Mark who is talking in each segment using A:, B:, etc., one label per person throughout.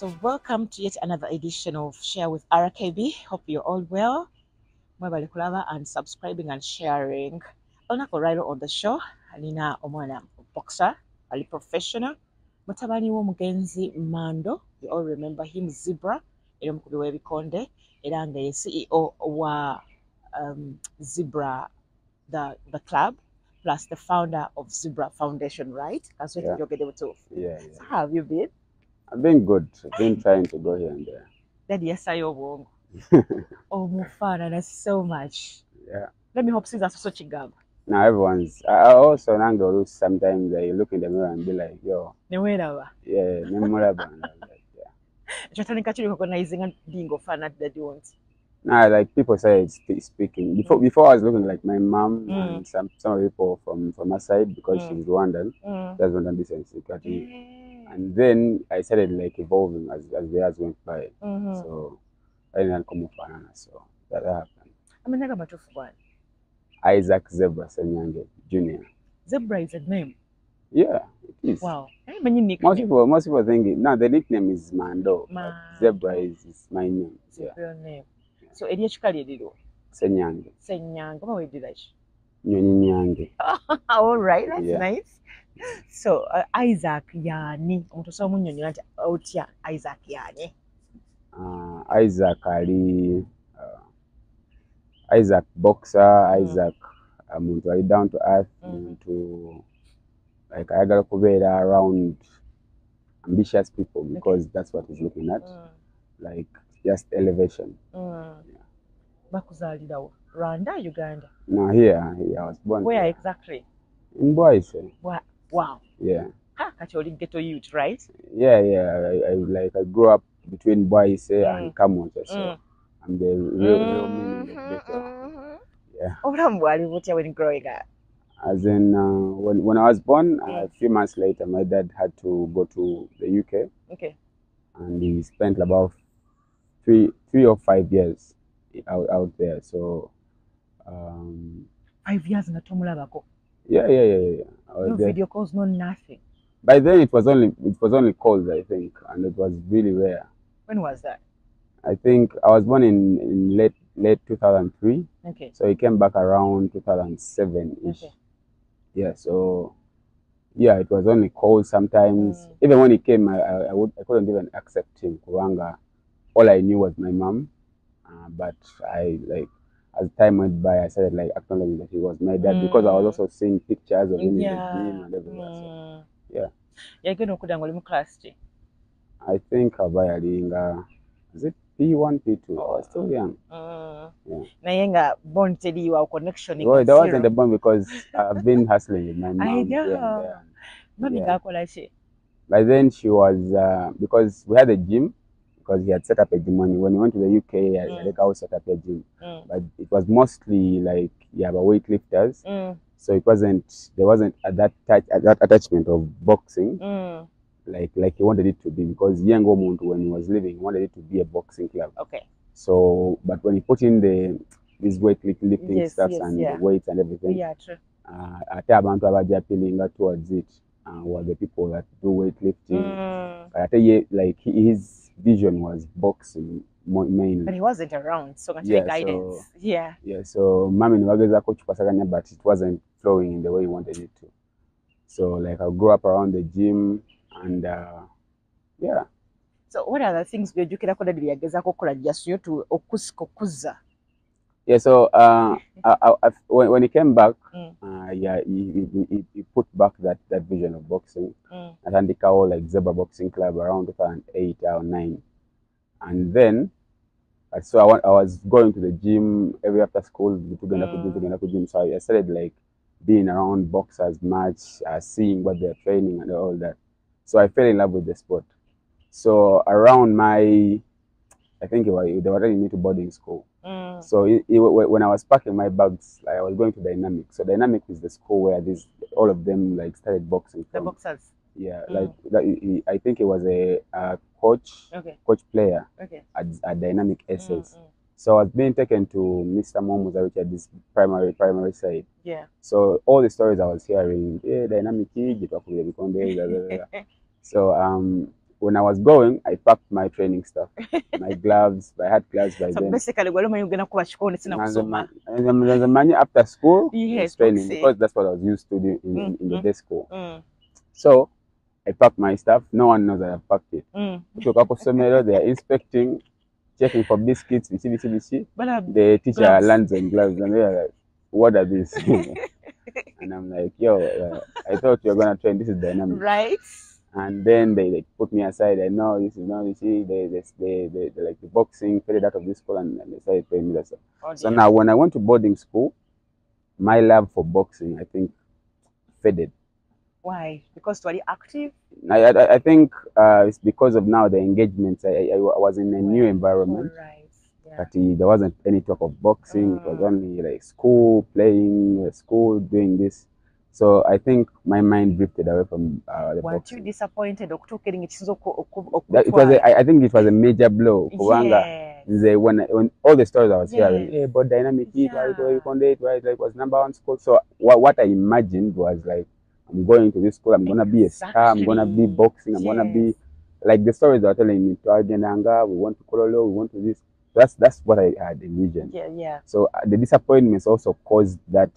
A: So welcome to yet another edition of Share with RKB. Hope you're all well. Mwebale kulaba and subscribing and sharing. Olunako Rhino on the show. Alina omwana boxer, ali professional. Mutabani w'omugenzi Mando. You all remember him, Zebra. Era omukubi w'ebikonde. Era nga ye CEO wa Zebra, the club, plus the founder of Zebra Foundation, right? That's what you're getting to.
B: Yeah.
A: So how have you been?
B: I've been good. I've been trying to go here and there.
A: Daddy, yes, I won't. Oh, Mufana, that's so much.
B: Yeah.
A: Let me hope since that's such a gap.
B: Now everyone's. I also now sometimes you look in the mirror and be like, yo.
A: Newera.
B: Yeah, memorable. And all that. Yeah.
A: Just recognizing and being of fan that you want.
B: Nah, like people say it's speaking. Before I was looking like my mom and some people from my side because she's Rwandan. That's Rwandan descent. And then I started like evolving as the years went by. So I didn't come up so that happened.
A: I mean, I got one.
B: Isaac Zebra Senyange Jr.
A: Zebra is a name.
B: Yeah, it is.
A: Wow. Most
B: people think it. No, the nickname is Mando. But Zebra is my name.
A: It's your real name. So Eliach Kali did
B: Senyange.
A: Senyange. What we did that?
B: Nyange.
A: All right, that's nice. So Isaac Yani. Isaac Yani.
B: Isaac Ali. Isaac boxer. Isaac muntu ali down to earth. To like I gotta cover around ambitious people because that's what he's looking at. Like just elevation.
A: Bakuzalira Rwanda, Uganda?
B: No, here I was born.
A: Where exactly?
B: In Boise.
A: Wow.
B: Yeah.
A: Actually ghetto youth, right?
B: Yeah. I grew up between Boise and Kamoja, so I'm the real meaning of ghetto. Yeah.
A: When growing up?
B: As in, when I was born, a few months later, my dad had to go to the UK.
A: Okay.
B: And he spent about 3 or 5 years out there. So
A: 5 years in a Tomulabako.
B: Yeah.
A: No video calls, no nothing.
B: By then it was only calls, I think, and it was really rare.
A: When was that?
B: I think I was born in late 2003.
A: Okay.
B: So he came back around 2007-ish. Okay. Yeah. So yeah, it was only calls sometimes. Even when he came, I couldn't even accept him. Kuranga. All I knew was my mom, but as time went by, I started like acknowledging that he was my dad because I was also seeing pictures of him in the dream and everywhere. So, yeah.
A: You're going to class G?
B: I think is it P1, P2? I was still young.
A: Yeah. Born to you our connection.
B: Well, that wasn't the bond because I've been hustling with my mom.
A: I know.
B: By then she was because we had a gym. Because he had set up a gym when he went to the UK. I also set up a gym, but it was mostly like weightlifters. So there wasn't that attachment of boxing, like he wanted it to be, because Yango Muntu, when he was living, wanted it to be a boxing club.
A: Okay.
B: So, but when he put in these weightlifting stuff and the weights and everything,
A: true.
B: Abantu abaja appealing towards it were the people that do weightlifting. Like his vision was boxing mainly.
A: But he wasn't around, so guidance.
B: Yeah, so Mami Nwageza coach Pasaganya, but it wasn't flowing in the way he wanted it to. So like I grew up around the gym and yeah.
A: So what are the things you can just you to okuza?
B: Yeah, so when he came back, he put back that vision of boxing at Andikao, like Zebra Boxing Club, around 2008 or 2009. And then, so I was going to the gym every after school, so I started like being around boxers much, seeing what they're training and all that. So I fell in love with the sport. So around I think they were taking me to boarding school. So when I was packing my bags, like I was going to Dynamic. So Dynamic is the school where all of them like started boxing from.
A: The boxers.
B: Yeah, I think it was a coach player at Dynamic SS. So I was being taken to Mr. Momuza, which at this primary side.
A: Yeah.
B: So all the stories I was hearing, Dynamic. So when I was going, I packed my training stuff, my gloves. I had gloves by
A: So
B: then.
A: basically, gwali omanyi ugenda kuba kikone sina kusoma.
B: And the money after school
A: Yes,
B: was training
A: boxing.
B: because that's what I was used to do in the day school.
A: Mm.
B: So I packed my stuff. No one knows that I packed it.
A: Mm.
B: They are inspecting, checking for biscuits, bici.
A: But
B: The teacher
A: gloves.
B: lands on gloves and they're like, what are these? And I'm like, yo, I thought you were going to train. This is dynamic.
A: Right.
B: And then they put me aside. I know this is not, you see, they like the boxing, faded out of this school and they started paying me that stuff.
A: Oh,
B: So now when I went to boarding school, my love for boxing, I think, faded.
A: Why? Because you are active?
B: I think it's because of now the engagements. I was in a new environment.
A: Right. Yeah.
B: But there wasn't any talk of boxing. It was only like school, playing, school, doing this. So I think my mind drifted away from the
A: Weren't
B: boxing.
A: you disappointed?
B: I think it was a major blow.
A: Yes.
B: When all the stories I was hearing, hey, but Dynamic Heat, right, like was #1 school. So what I imagined was like, I'm going to this school, I'm gonna be a star, I'm gonna be boxing, I'm gonna be like the stories they were telling me. We want to Kololo, we want to this. That's what I had envisioned.
A: Yeah.
B: So the disappointments also caused that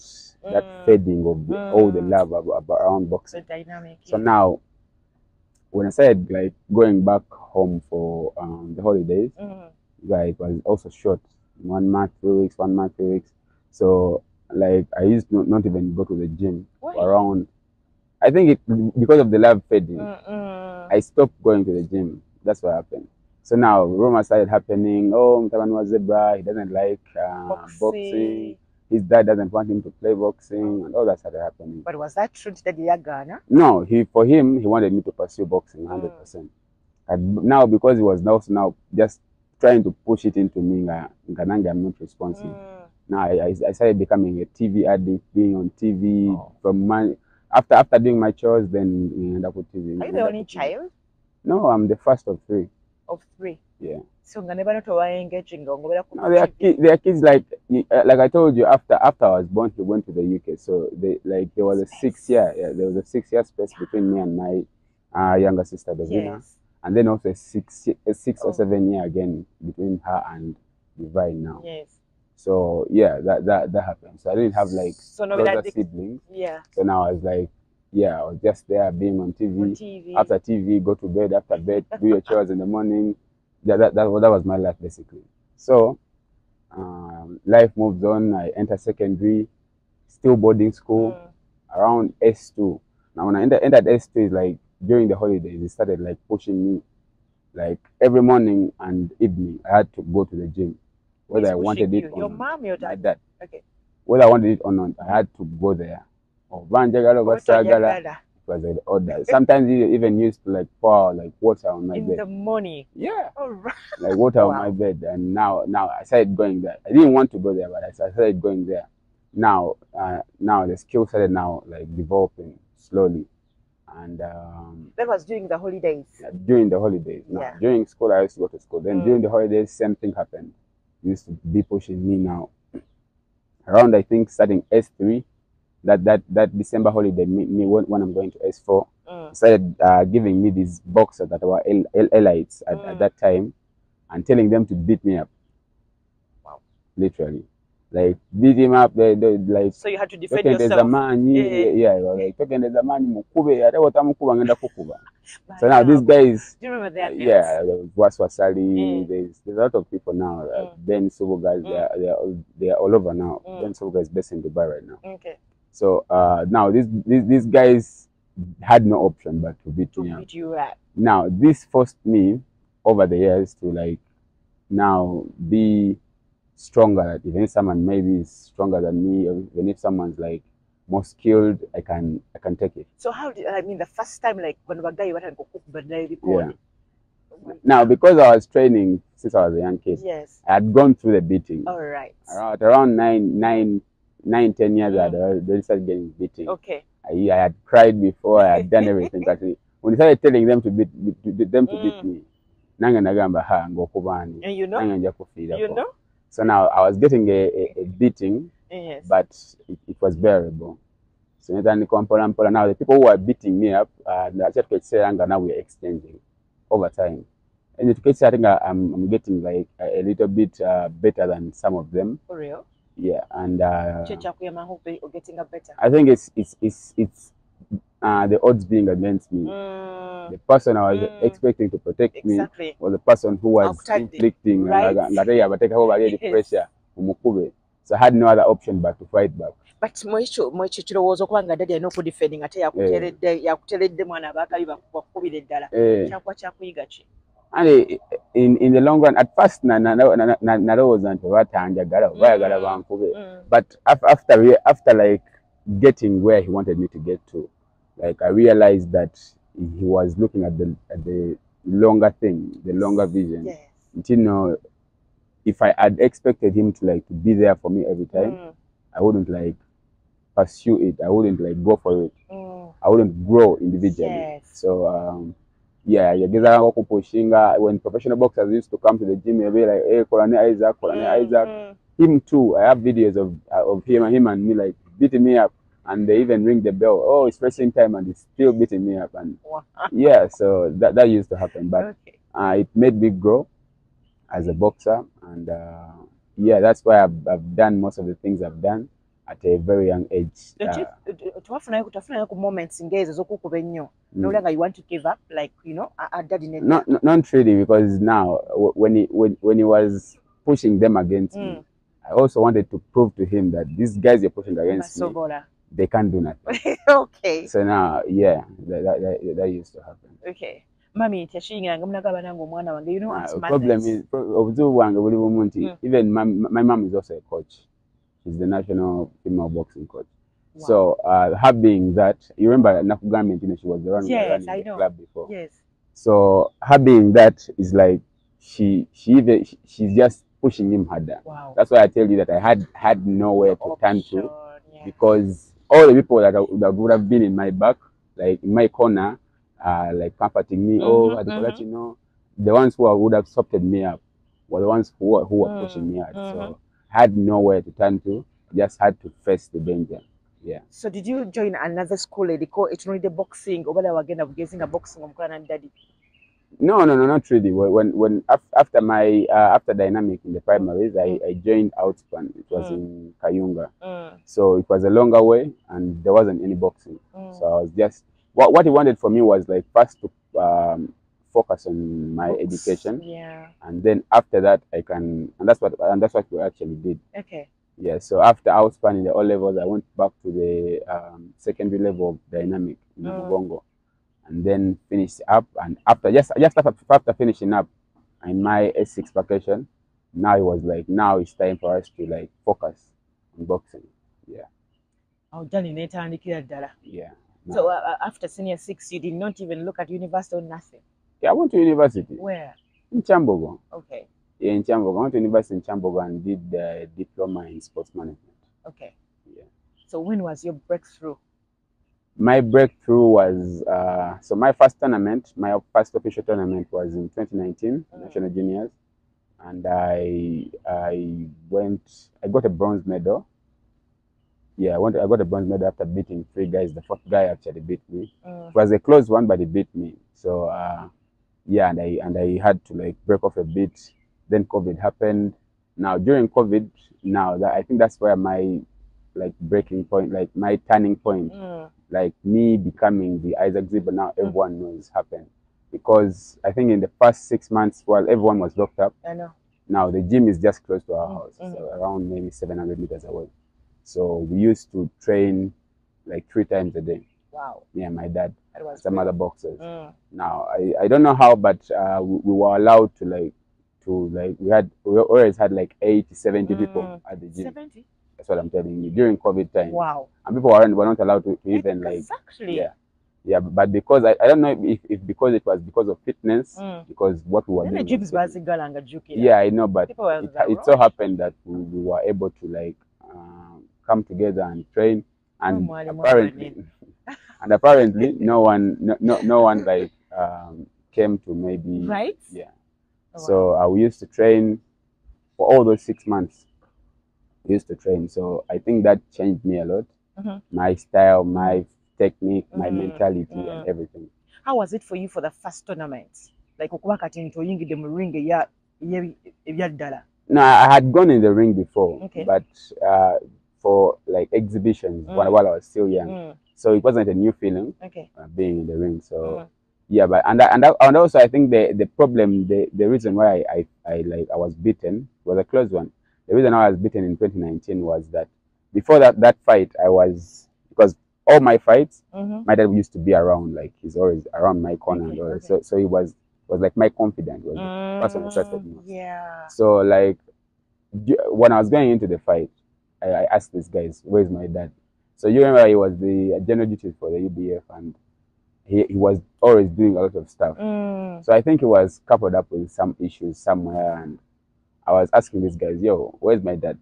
B: fading of all the love around boxing.
A: The dynamic.
B: So now, when I started like going back home for the holidays, it was also short. 1 month, 3 weeks, 1 month, 3 weeks. So like I used to not even go to the gym around. I think because of the love fading, I stopped going to the gym. That's what happened. So now rumors started happening. Oh, Mtabani was Zebra. He doesn't like boxing. His dad doesn't want him to play boxing, and all that started happening.
A: But was that true? Did you Ghana?
B: No, for him, he wanted me to pursue boxing 100%. And now, because he was now just trying to push it into me, Ngananga, I'm not responsive. Now I started becoming a TV addict, being on TV from after doing my chores, then end up with TV.
A: Are you the only child?
B: No, I'm the first of 3.
A: Of 3?
B: Yeah.
A: So never know engaging. No,
B: they are kids like I told you. After I was born, he went to the UK. So there was a 6 year. Yeah, there was a 6 year space between me and my younger sister Davina, and then also a 6 or 7 year again between her and Divine now.
A: Yes.
B: So yeah, that happened. So I didn't have like closer siblings.
A: Yeah.
B: So now I was like, I was just there being on TV. After TV, go to bed. After bed, do your chores in the morning. That was my life basically. So life moves on. I enter secondary, still boarding school, around S2. Now when I entered S2, is like during the holidays, it started like pushing me. Like every morning and evening, I had to go to the gym, whether I wanted it or
A: your mom, your dad.
B: My dad.
A: Okay.
B: Whether I wanted it or not, I had to go there. It was an order. Sometimes you even used to like pour like water on my bed.
A: In the morning.
B: Yeah.
A: All right.
B: Like water on my bed. And now I started going there. I didn't want to go there, but I started going there. Now the skill started now like developing slowly. And
A: that was during the holidays.
B: During the holidays. Now, during school I used to go to school. Then during the holidays, same thing happened. He used to be pushing me now. Around I think starting S3. That December holiday, me when I'm going to S4, started giving me these boxers that were elites at that time, and telling them to beat me up.
A: Wow!
B: Literally, like beat him up. Like
A: so you had to defend yourself.
B: Like talking there's a man So now these guys.
A: Do you remember their names?
B: Yeah, Waswasali. There's a lot of people now. Ben Subo guys, they are all over now. Ben Subo guys based in Dubai right now.
A: Okay.
B: So now these guys had no option but to beat me up. Now this forced me over the years to like now be stronger. Even someone maybe is stronger than me, or even if someone's like more skilled, I can take it.
A: So how did the first time like when you were
B: yeah. Now because I was training since I was a young kid, I had gone through the beating.
A: All right.
B: Around 9-10 years, I had already started getting beating.
A: Okay.
B: I had cried before. I had done everything. Actually, when they started telling them to beat me,
A: you know.
B: So now I was getting a beating, but it was bearable. So now the people who are beating me up, now we are exchanging. over time. In education, I think I'm getting like a little bit better than some of them.
A: For real?
B: Yeah, and
A: getting up better.
B: I think it's the odds being against me. The person I was expecting to protect me was the person who was inflicting pressure. So I had no other option but to fight back.
A: But mwekyo kirowoozo okuba nga dadi alina okudefending ate yakuteredde mwana abakabi bakubira eddala kyakuba kyakuyiga ki?
B: And in the long run, at first nalowooza nti batanjagala bayagala bankube, but after like getting where he wanted me to get to, like I realized that he was looking at the longer thing, the longer vision.
A: Yes.
B: You know, if I had expected him to be there for me every time, I wouldn't like pursue it. I wouldn't like go for it. I wouldn't grow individually.
A: Yes.
B: So when professional boxers used to come to the gym, they'll be like, "Hey, Kolane Isaac." Him too. I have videos of him and me like beating me up, and they even ring the bell. Oh, it's wrestling time, and he's still beating me up. And yeah, so that used to happen, but it made me grow as a boxer, and yeah, that's why I've done most of the things I've done at a very young age.
A: Twafunayo ku moments ngezo zokukuba ennyo nolanga you want to give up, like, you know, daddy
B: not really, because now when he was pushing them against me, I also wanted to prove to him that these guys you're pushing against me, they can't do nothing.
A: Okay.
B: So now, yeah, that used to happen.
A: Okay. Mami tyashiyingiranga munagaba nange omwana wange, you know,
B: problem is obuzibu bwange buli bumu nti even my mom is also a coach. She's the national female boxing coach. Wow. So her being that, you remember Nakugami, she was the one running the club before.
A: Yes.
B: So her being that is like she's just pushing him harder.
A: Wow.
B: That's why I tell you that I had nowhere to turn to, because all the people that would have been in my back, like in my corner, like comforting me, you know, the ones who would have supported me up were the ones who were pushing me hard. So I had nowhere to turn to, just had to face the danger. Yeah.
A: So did you join another school? It's only the boxing, or whether again of getting a boxing and daddy?
B: No, not really. When after my after dynamic in the primaries, I joined Outspan. It was in Kayunga. So it was a longer way, and there wasn't any boxing. So I was just what he wanted from me was like first to focus on my education.
A: Yeah.
B: And then after that I can, and that's what we actually did.
A: Okay.
B: Yeah. So after Outspan in the O levels, I went back to the secondary level of dynamic in Mugongo. And then finish up, and after after finishing up in my S6 vacation, now it was like, now it's time for us to like focus on boxing. Yeah. Yeah.
A: So after senior 6, you did not even look at university or nothing?
B: Yeah, I went to university.
A: Where?
B: In Kyambogo.
A: Okay.
B: Yeah, in Kyambogo. I went to university in Kyambogo and did the diploma in sports management.
A: Okay.
B: Yeah.
A: So when was your breakthrough?
B: My breakthrough was, so my first official tournament was in 2019, National Juniors. And I got a bronze medal. Yeah, I got a bronze medal after beating 3 guys. The 4th guy actually beat me. It was a close one, but he beat me. So, yeah, and I had to like break off a bit. Then COVID happened. Now, during COVID, I think that's where my like breaking point, like my turning point, like me becoming the Isaac Ziba now everyone knows happened. Because I think in the first 6 months, while everyone was locked up,
A: I know.
B: Now the gym is just close to our house, so around maybe 700 meters away. So we used to train like 3 times a day.
A: Wow.
B: Me and my dad, some other boxers. Now I don't know how, but we were allowed to we always had like 80, 70 people at the gym.
A: 70?
B: That's what I'm telling you. During COVID time.
A: Wow.
B: And people were not allowed to even like.
A: Exactly.
B: Yeah, but because I don't know if because it was because of fitness, because what we were doing. Yeah, I know, but it so happened that we were able to like come together and train, and apparently no one like came to maybe.
A: Right.
B: Yeah. So we used to train for all those 6 months. We used to train, so I think that changed me a lot. My style, my technique, my mentality, and everything.
A: How was it for you for the first tournament? like okuba kati nti oyingidde mu ring ebyaddala?
B: No, I had gone in the ring before,
A: Okay.
B: but for like exhibitions while I was still young. So it wasn't a new feeling
A: Okay.
B: being in the ring. So yeah, but and also I think the problem, the reason why I was beaten was a close one. The reason I was beaten in 2019 was that before that fight, because all my fights, my dad used to be around, like he's always around my corner and all. Okay. So he was like my confidant, was the person I trusted most.
A: Yeah.
B: So like when I was going into the fight, I asked these guys, "Where's my dad?" So you remember he was the general duty for the UBF, and he was always doing a lot of stuff. So I think he was coupled up with some issues somewhere, and I was asking these guys, "Yo, where's my dad?"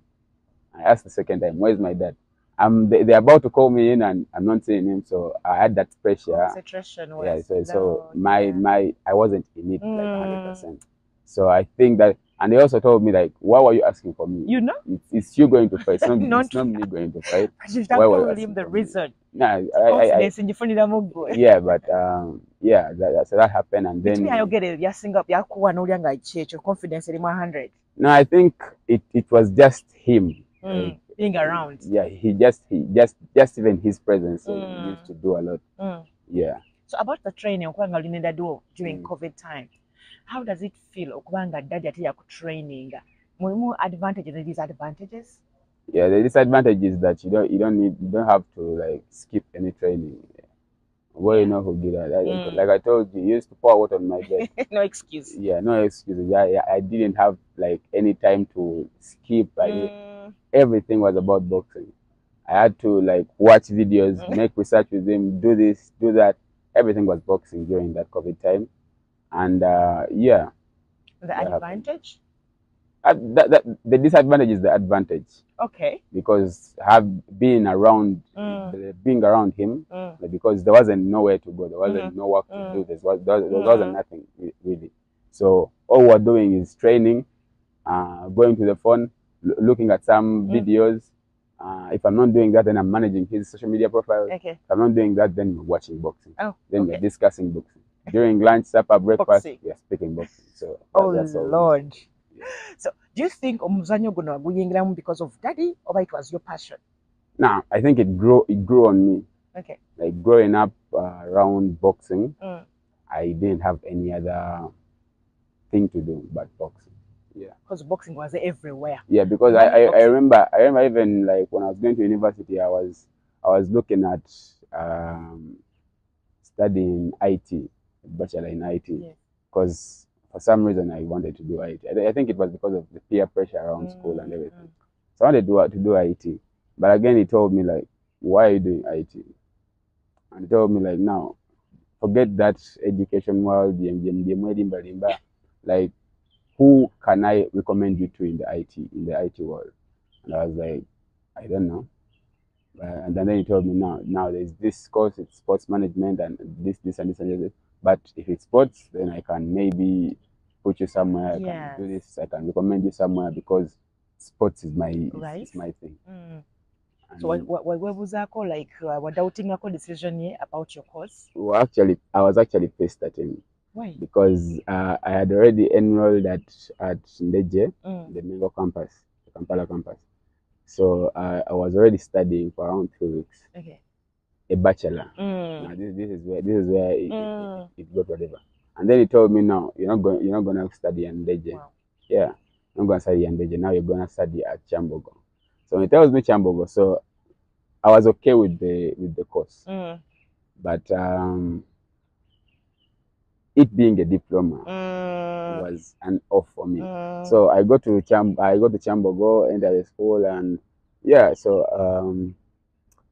B: I asked the second time, "Where's my dad?" They're about to call me in, and I'm not seeing him, so I had that pressure.
A: Concentration was
B: so I wasn't in it like 100%. So I think that, and they also told me like, "Why were you asking for me?
A: You know,
B: it's you going to fight. It's not me going to fight."
A: Why were you asking the reason?
B: Nah,
A: Yeah,
B: but yeah, so that happened, and then
A: confidence 100.
B: No, I think it was just him. Like,
A: being around.
B: Yeah, he just even his presence used to do a lot. Yeah.
A: So about the training during COVID time, how does it feel okubanga daddy ate training? More advantages and disadvantages?
B: Yeah, the disadvantage is that you don't have to like skip any training. Well, you know who did that. Like I told you, you used to pour water on my bed.
A: No excuse.
B: Yeah, no excuses. I didn't have like any time to skip. Everything was about boxing. I had to like watch videos, make research with him, do this, do that. Everything was boxing during that COVID time. And yeah.
A: The advantage?
B: The disadvantage is the advantage.
A: Okay.
B: Because being around him, because there wasn't nowhere to go, there wasn't no work to do, there wasn't nothing really. So all we're doing is training, going to the phone, looking at some videos. If I'm not doing that, then I'm managing his social media profile. Okay. If I'm not doing that, then we're watching boxing. Then we're discussing boxing. During lunch, supper, breakfast, we're speaking boxing. So that's all.
A: Lord. Yeah. So do you think omuzanyo guno guyingiramu because of daddy, or it was your passion?
B: Nah, I think it grew on me. Okay. Like growing up around boxing, I didn't have any other thing to do but boxing. Yeah.
A: Because boxing was everywhere.
B: Yeah, because I remember even like when I was going to university, I was looking at studying IT, bachelor in IT, because for some reason I wanted to do IT. I think it was because of the peer pressure around school and everything. So I wanted to do IT, but again he told me like, "Why are you doing IT?" And he told me like, "Now, forget that education world, like, who can I recommend you to in the IT world?" And I was like, "I don't know." And then he told me, now there's this course, it's sports management, and this and this. But if it's sports, then I can maybe put you somewhere. I can do this. I can recommend you somewhere, because sports is my thing.
A: So what was that called? Like what doubting a decision about your course?
B: Well, actually, I was actually pissed at him.
A: Why?
B: Because I had already enrolled at Ndeje, the Mengo campus, the Kampala campus. So I was already studying for around 2 weeks. Okay. A bachelor. Now this is where it got whatever. And then he told me, "No, you're not gonna study at Ndeje." Wow. Yeah, I'm not gonna study at Ndeje. Now you're gonna study at Kyambogo. So he tells me Kyambogo. So I was okay with the course, but it being a diploma was an off for me. So I go to Kyambogo, enter the school, and yeah. So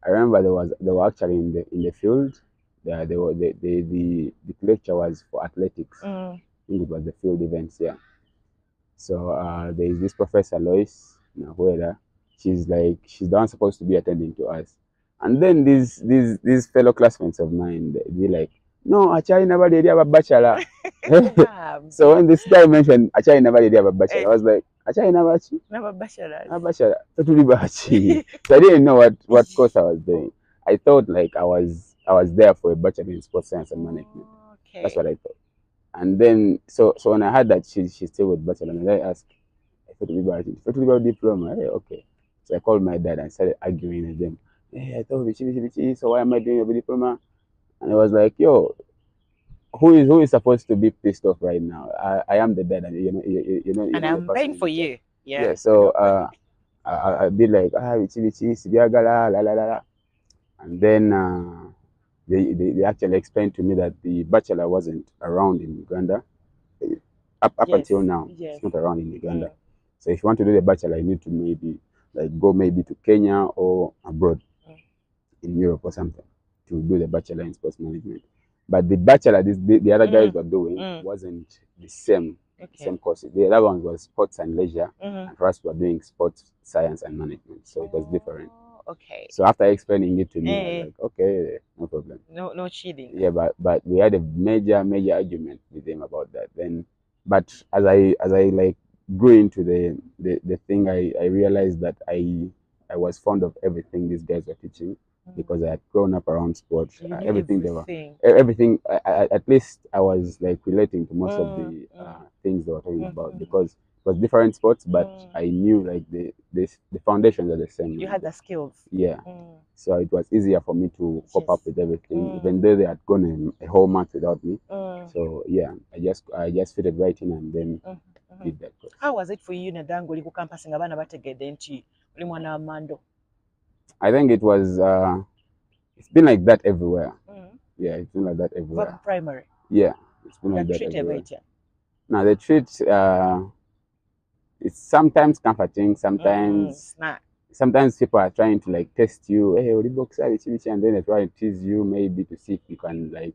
B: I remember they were actually in the field. The lecture was for athletics. I think it was the field events. Yeah. So there is this Professor Lois Nahuera. She's the one supposed to be attending to us, and then these fellow classmates of mine, they like, "No, Achai never did have a bachelor." So when this guy mentioned Achai never did have a bachelor, I was like, "Achai never bachelor. A bachelor. So I didn't know what course I was doing. I thought like I was there for a bachelor in sports science and management. Okay. That's what I thought. And then so when I heard that she's still with bachelor, and I asked, if it will be about diploma, hey, okay. So I called my dad and started arguing with them. Hey, I thought bichi, so why am I doing a diploma? And I was like, yo, who is supposed to be pissed off right now? I am the dad, and you
A: And
B: know the
A: I'm
B: person
A: praying
B: in
A: for
B: the chat.
A: you. Yeah.
B: Yeah,
A: I
B: so
A: know.
B: I'll be like, bichi, sibiagala, la la la la. And then they actually explained to me that the bachelor wasn't around in Uganda. Up
A: Yes.
B: until now,
A: Yes.
B: it's not around in Uganda.
A: Mm.
B: So if you want to do the bachelor, you need to maybe like go maybe to Kenya or abroad in Europe or something to do the bachelor in sports management. But the bachelor the other guys were doing wasn't the same course. The other one was sports and leisure, and for us we were doing sports science and management. So it was different.
A: Okay.
B: So after explaining it to me, I was like, okay, no problem.
A: No cheating.
B: Yeah, but we had a major argument with them about that. Then, but as I like grew into the thing, I realized that I was fond of everything these guys were teaching because I had grown up around sports.
A: You knew
B: Everything
A: everything.
B: everything. At least I was like relating to most of the things they were talking about because it was different sports, but I knew like the foundations are the same.
A: You had the skills.
B: Yeah. So it was easier for me to cope up with everything, even though they had gone a whole month without me. So yeah, I just fitted right in and then did that course.
A: How was it for you Nadango oli ku campus nga bana bategedde nti oli mwana wa Mando?
B: I think it was it's been like that everywhere. Yeah, it's been like that everywhere.
A: From primary.
B: Yeah, it's been like that everywhere.
A: Right.
B: Now the treat it's sometimes comforting, sometimes sometimes people are trying to like test you, hey, and then they try to tease you maybe to see if you can like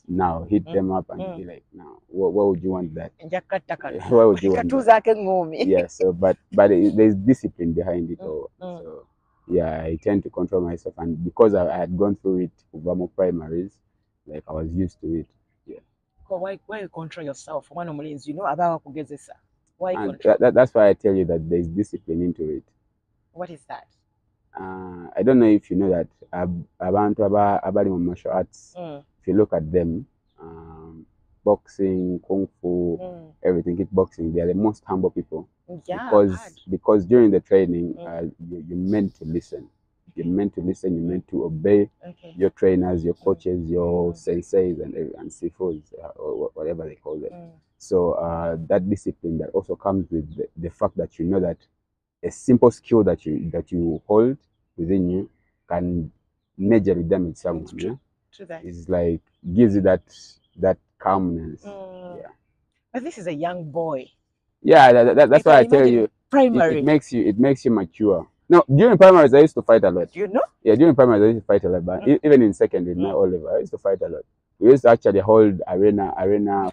B: now hit them up and be like, now what would you want that? Why would you want that? Yeah, so but there's discipline behind it all. So yeah, I tend to control myself, and because I had gone through it over more primaries, like I was used to it. Yeah.
A: Why you control yourself? You know about why
B: and that's why I tell you that there's discipline into it.
A: What is that?
B: I don't know if you know that abantu abali mu martial arts, if you look at them, boxing, kung fu, everything, kickboxing, they are the most humble people.
A: Yeah,
B: because during the training, you're meant to listen. You're meant to listen. You're meant to obey your trainers, your coaches, your senseis, and sifus, or whatever they call them. So that discipline that also comes with the fact that you know that a simple skill that you hold within you can majorly damage someone. Yeah, it's like gives you that calmness. Yeah.
A: But this is a young boy.
B: Yeah, that's why I tell you.
A: Primary.
B: It makes you mature. No, during primaries I used to fight a lot.
A: You know?
B: Yeah, during primaries I used to fight a lot, but even in secondary, my O level, I used to fight a lot. We used to actually hold arena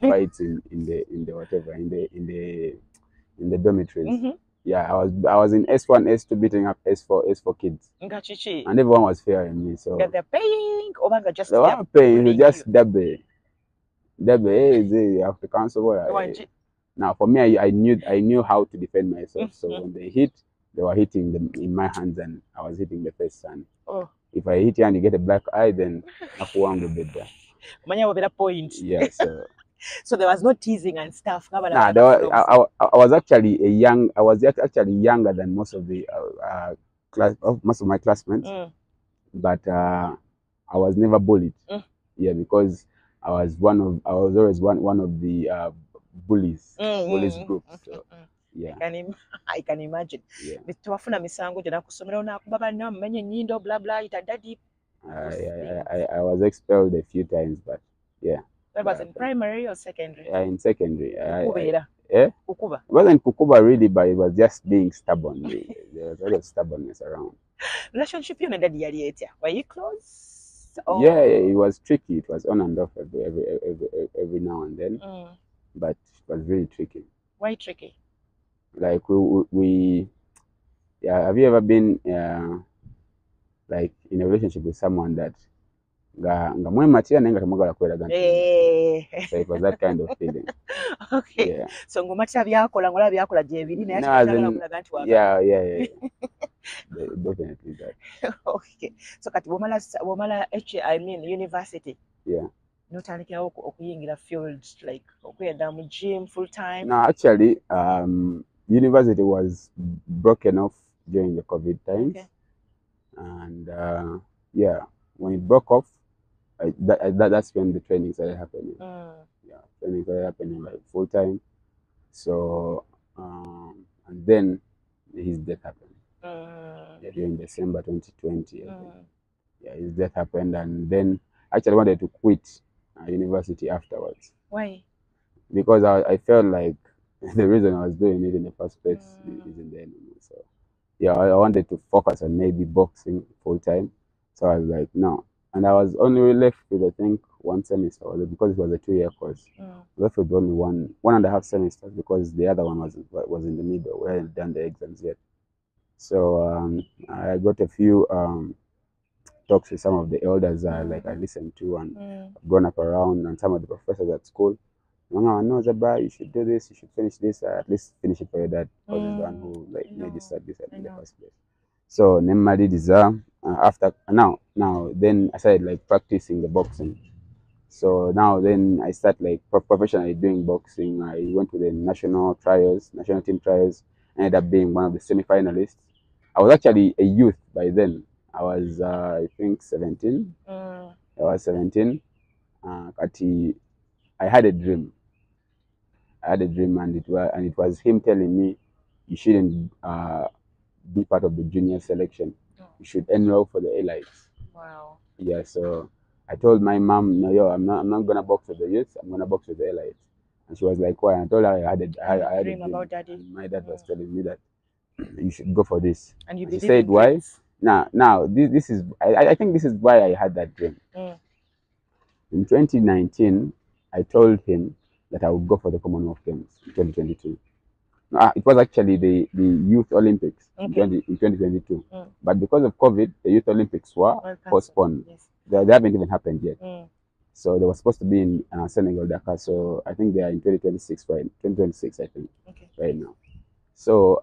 B: fights in the whatever in the dormitories. Yeah, I was in S1, S2 beating up S4 kids. And everyone was fearing me. So
A: they're paying or just
B: they weren't paying, it's just double. You have to cancel. Now for me, I knew how to defend myself. So when they hit, they were hitting them in my hands and I was hitting the face. And if I hit you and you get a black eye, then I bit there.
A: Point.
B: Yeah,
A: so there was no teasing and stuff.
B: Nah, I was actually actually younger than most of the most of my classmates, but I was never bullied. Yeah, because I was always one of the bullies groups. So, yeah.
A: I can imagine.
B: Yeah. I was expelled a few times, but yeah.
A: That was in primary or secondary?
B: In secondary. It wasn't Kukuba really, but it was just being stubborn. There was a lot of stubbornness around.
A: Relationship you and daddy were you close?
B: Yeah, it was tricky. It was on and off every now and then, but it was really tricky.
A: Why tricky?
B: Like we have you ever been like in a relationship with someone that so it was that kind of feeling.
A: Okay.
B: Yeah.
A: So
B: yeah. Definitely that.
A: Okay. So kati womala I mean university.
B: Yeah.
A: N'otandikirawo okuyingira field like okweyadda mu gym full time?
B: No, actually, university was broken off during the COVID times.
A: Okay.
B: And yeah, when it broke off, that's when the training started happening. Yeah, training started happening like full time. So, and then his death happened. Yeah, during December 2020. I think. Yeah, his death happened, and then actually wanted to quit university afterwards.
A: Why?
B: Because I felt like the reason I was doing it in the first place isn't there anymore. So yeah, I wanted to focus on maybe boxing full time. So I was like, no. And I was only left with, I think, one semester, because it was a 2-year course. Left with only one and a half semesters, because the other one was in the middle. We hadn't done the exams yet. So I got a few talks with some of the elders I listened to, and I've gone up around, and some of the professors at school. No, Zabra, you should do this, you should finish this, at least finish it for your dad, because he's the one who made you start this in the first place. So Nemadi Diza, after now then I started like practicing the boxing. So now then I start like professionally doing boxing. I went to the national team trials, ended up being one of the semi-finalists. I was actually a youth by then. I was I think 17. I was 17. I had a dream. And it was him telling me, you shouldn't be part of the junior selection. You should enroll for the elites.
A: Wow.
B: Yeah, so I told my mom, no, I'm not gonna box with the youth. I'm gonna box with the elites. And she was like, why? And I told her I had a dream
A: about daddy.
B: And my dad was telling me that you should go for this.
A: And you
B: she said, why? Now this is I think this is why I had that dream. In 2019, I told him that I would go for the Commonwealth Games in 2022. It was actually the Youth Olympics in 2022. But because of COVID, the Youth Olympics were postponed. Yes. They haven't even happened yet. So they were supposed to be in Senegal, Dakar. So I think they are in 2026, right? 2026, I think, right now. So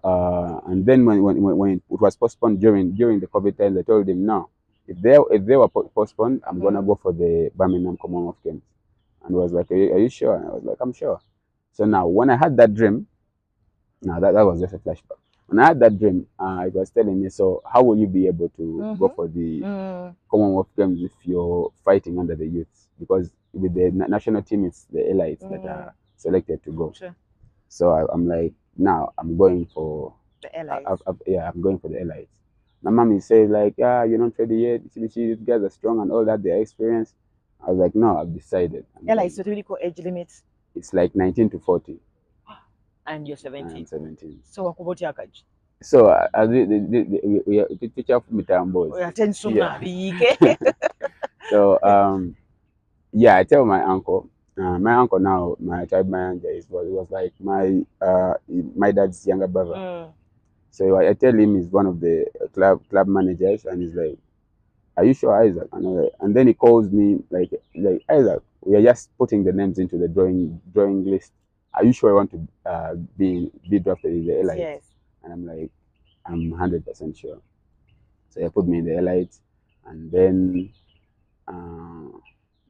B: and then when it was postponed during the COVID time, they told him, no, if they were postponed, I'm gonna go for the Birmingham Commonwealth Games. And he was like, are you sure? And I was like, I'm sure. So now when I had that dream, now that was just a flashback. When I had that dream, it was telling me, so how will you be able to go for the Commonwealth Games if you're fighting under the youths? Because with the national team, it's the elites that are selected to go. Sure. So I'm like, now I'm going for
A: the elites.
B: I'm going for the elites. My mommy says like, you're not ready yet. These guys are strong and all that, they're experienced. I was like, no, I've decided.
A: Elites, what do you call age limits?
B: It's like 19 to 40.
A: And you're 17.
B: I'm 17.
A: So what your age?
B: So the teacher from Mitambos. So yeah, I tell my uncle. My uncle now, my tribe manager, was like my dad's younger brother. So I tell him he's one of the club managers, and he's like, are you sure, Isaac? And then he calls me like Isaac, we are just putting the names into the drawing list. Are you sure I want to be drafted in the elites?
A: Yes.
B: And I'm like, I'm 100% sure. So he put me in the elites, and then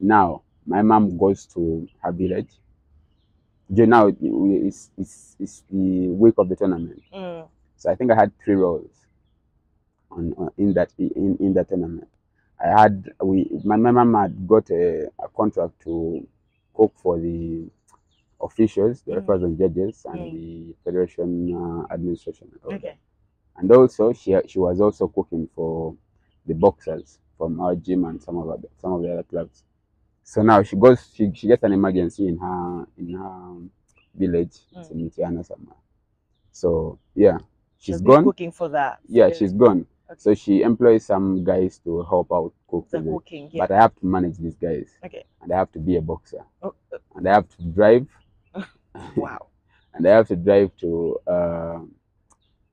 B: now my mom goes to her village. Now it's the week of the tournament. So I think I had 3 roles in that tournament. My mom had got a contract to cook for the officials, the referees and judges, and the federation administration.
A: Okay.
B: And also she was also cooking for the boxers from our gym and some of the other clubs. So now she gets an emergency in her village, in Mitiana somewhere. So yeah, she's gone.
A: Cooking for that.
B: Yeah, she's gone. Okay. So she employs some guys to help out cook.
A: The cooking, yeah.
B: But I have to manage these guys.
A: Okay.
B: And I have to be a boxer. And I have to drive.
A: Wow.
B: And I have to drive to